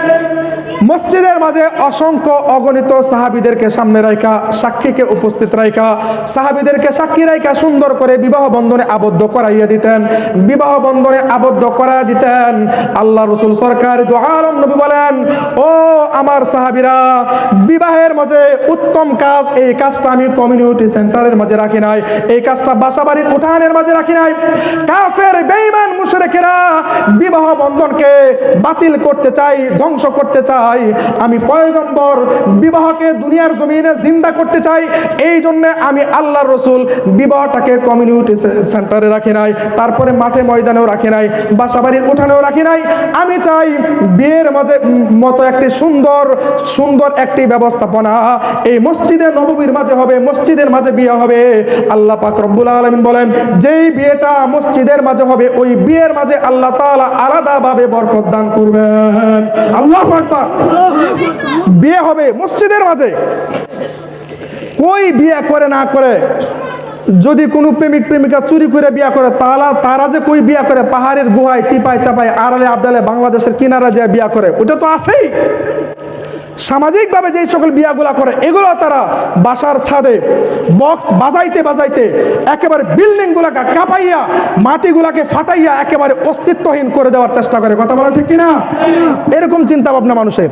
মসজিদের মাঝে অসংখ্য অগণিত সাহাবীদেরকে সামনে রাখা, সাক্ষীকে উপস্থিত রাখা, সাহাবীদেরকে সাক্ষী রাখা সুন্দর করে বিবাহ বন্ধনে আবদ্ধ করাইয়া দিতেন, বিবাহ বন্ধনে আবদ্ধ করাইয়া দিতেন। আল্লাহ রসুল সরকার দু আলম নবী বলেন, ও আমার সাহাবীরা, বিবাহের মাঝে উত্তম কাজ, এই কাজটা আমি কমিউনিটি সেন্টারের মাঝে রাখি নাই, এই কাজটা বাসাবাড়ির উঠানের মাঝে রাখি নাই। কাফের বেঈমান মুশরিকেরা বিবাহ বন্ধনকে বাতিল করতে চাই, ধ্বংস করতে চাই। আমি পয়গম্বর বিবাহকে দুনিয়ার জমিনে জিন্দা করতে চাই। এই জন্য আমি আল্লাহর রসুল বিবাহটাকে কমিউনিটি সেন্টারে রাখি নাই, তারপরে মাঠে ময়দানেও রাখি নাই, বাসাবাড়ির উঠানেও রাখি নাই। আমি চাই বিয়ের মাঝে মতো একটি সুন্দর সুন্দর একটি ব্যবস্থাপনা এই মসজিদে নববীর মাঝে হবে, মসজিদের মাঝে বিয়ে হবে। আল্লাহ পাক রব্বুল আলামিন বলেন, যেই বিয়েটা মসজিদের মাঝে হবে, ওই বিয়ের মাঝে আল্লাহ তাআলা আলাদাভাবে বরকত দান করবেন। আল্লাহু আকবার। বিয়ে হবে মসজিদের মাঝে। কই বিয়ে করে না করে, যদি কোনো প্রেমিক প্রেমিকা চুরি করে বিয়ে করে, তারা যে কই বিয়ে করে পাহাড়ের গুহায় চিপায় চাপায় আড়ালে আবডালে বাংলাদেশের কিনারা যে বিয়ে করে, ওটা তো আছেই। সামাজিকভাবে যে সকল বিয়াগুলা করে, এগুলো তারা বাসার ছাদে বক্স বাজাইতে বাজাইতে একেবারে বিল্ডিং গুলাকে কাঁপাইয়া মাটিগুলাকে ফাটাইয়া একেবারে অস্তিত্বহীন করে দেওয়ার চেষ্টা করে। কথা বলা ঠিক কিনা? এরকম চিন্তা ভাবনা মানুষের।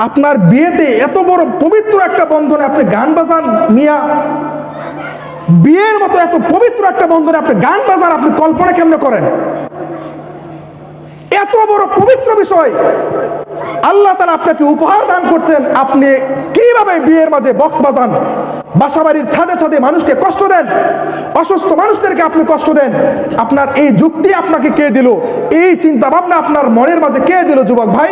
আপনার বিয়েতে এত বড় পবিত্র একটা বন্ধনে আপনি গান বাজান মিয়া, বিয়ের মতো এত পবিত্র একটা বন্ধনে আপনি গান বাজান, আপনি কল্পনা কেমনে করেন? এত বড় পবিত্র বিষয় আল্লাহ তাআলা আপনাকে উপহার দান করছেন, আপনি কিভাবে বিয়ের মাঝে বক্স বাজান, বাসাবাড়ির ছাদে ছাদে মানুষকে কষ্ট দেন, অসুস্থ মানুষদেরকে আপনি কষ্ট দেন। আপনার এই যুক্তি আপনাকে কে দিল? এই চিন্তা ভাবনা আপনার মনের মাঝে কে দিল যুবক ভাই?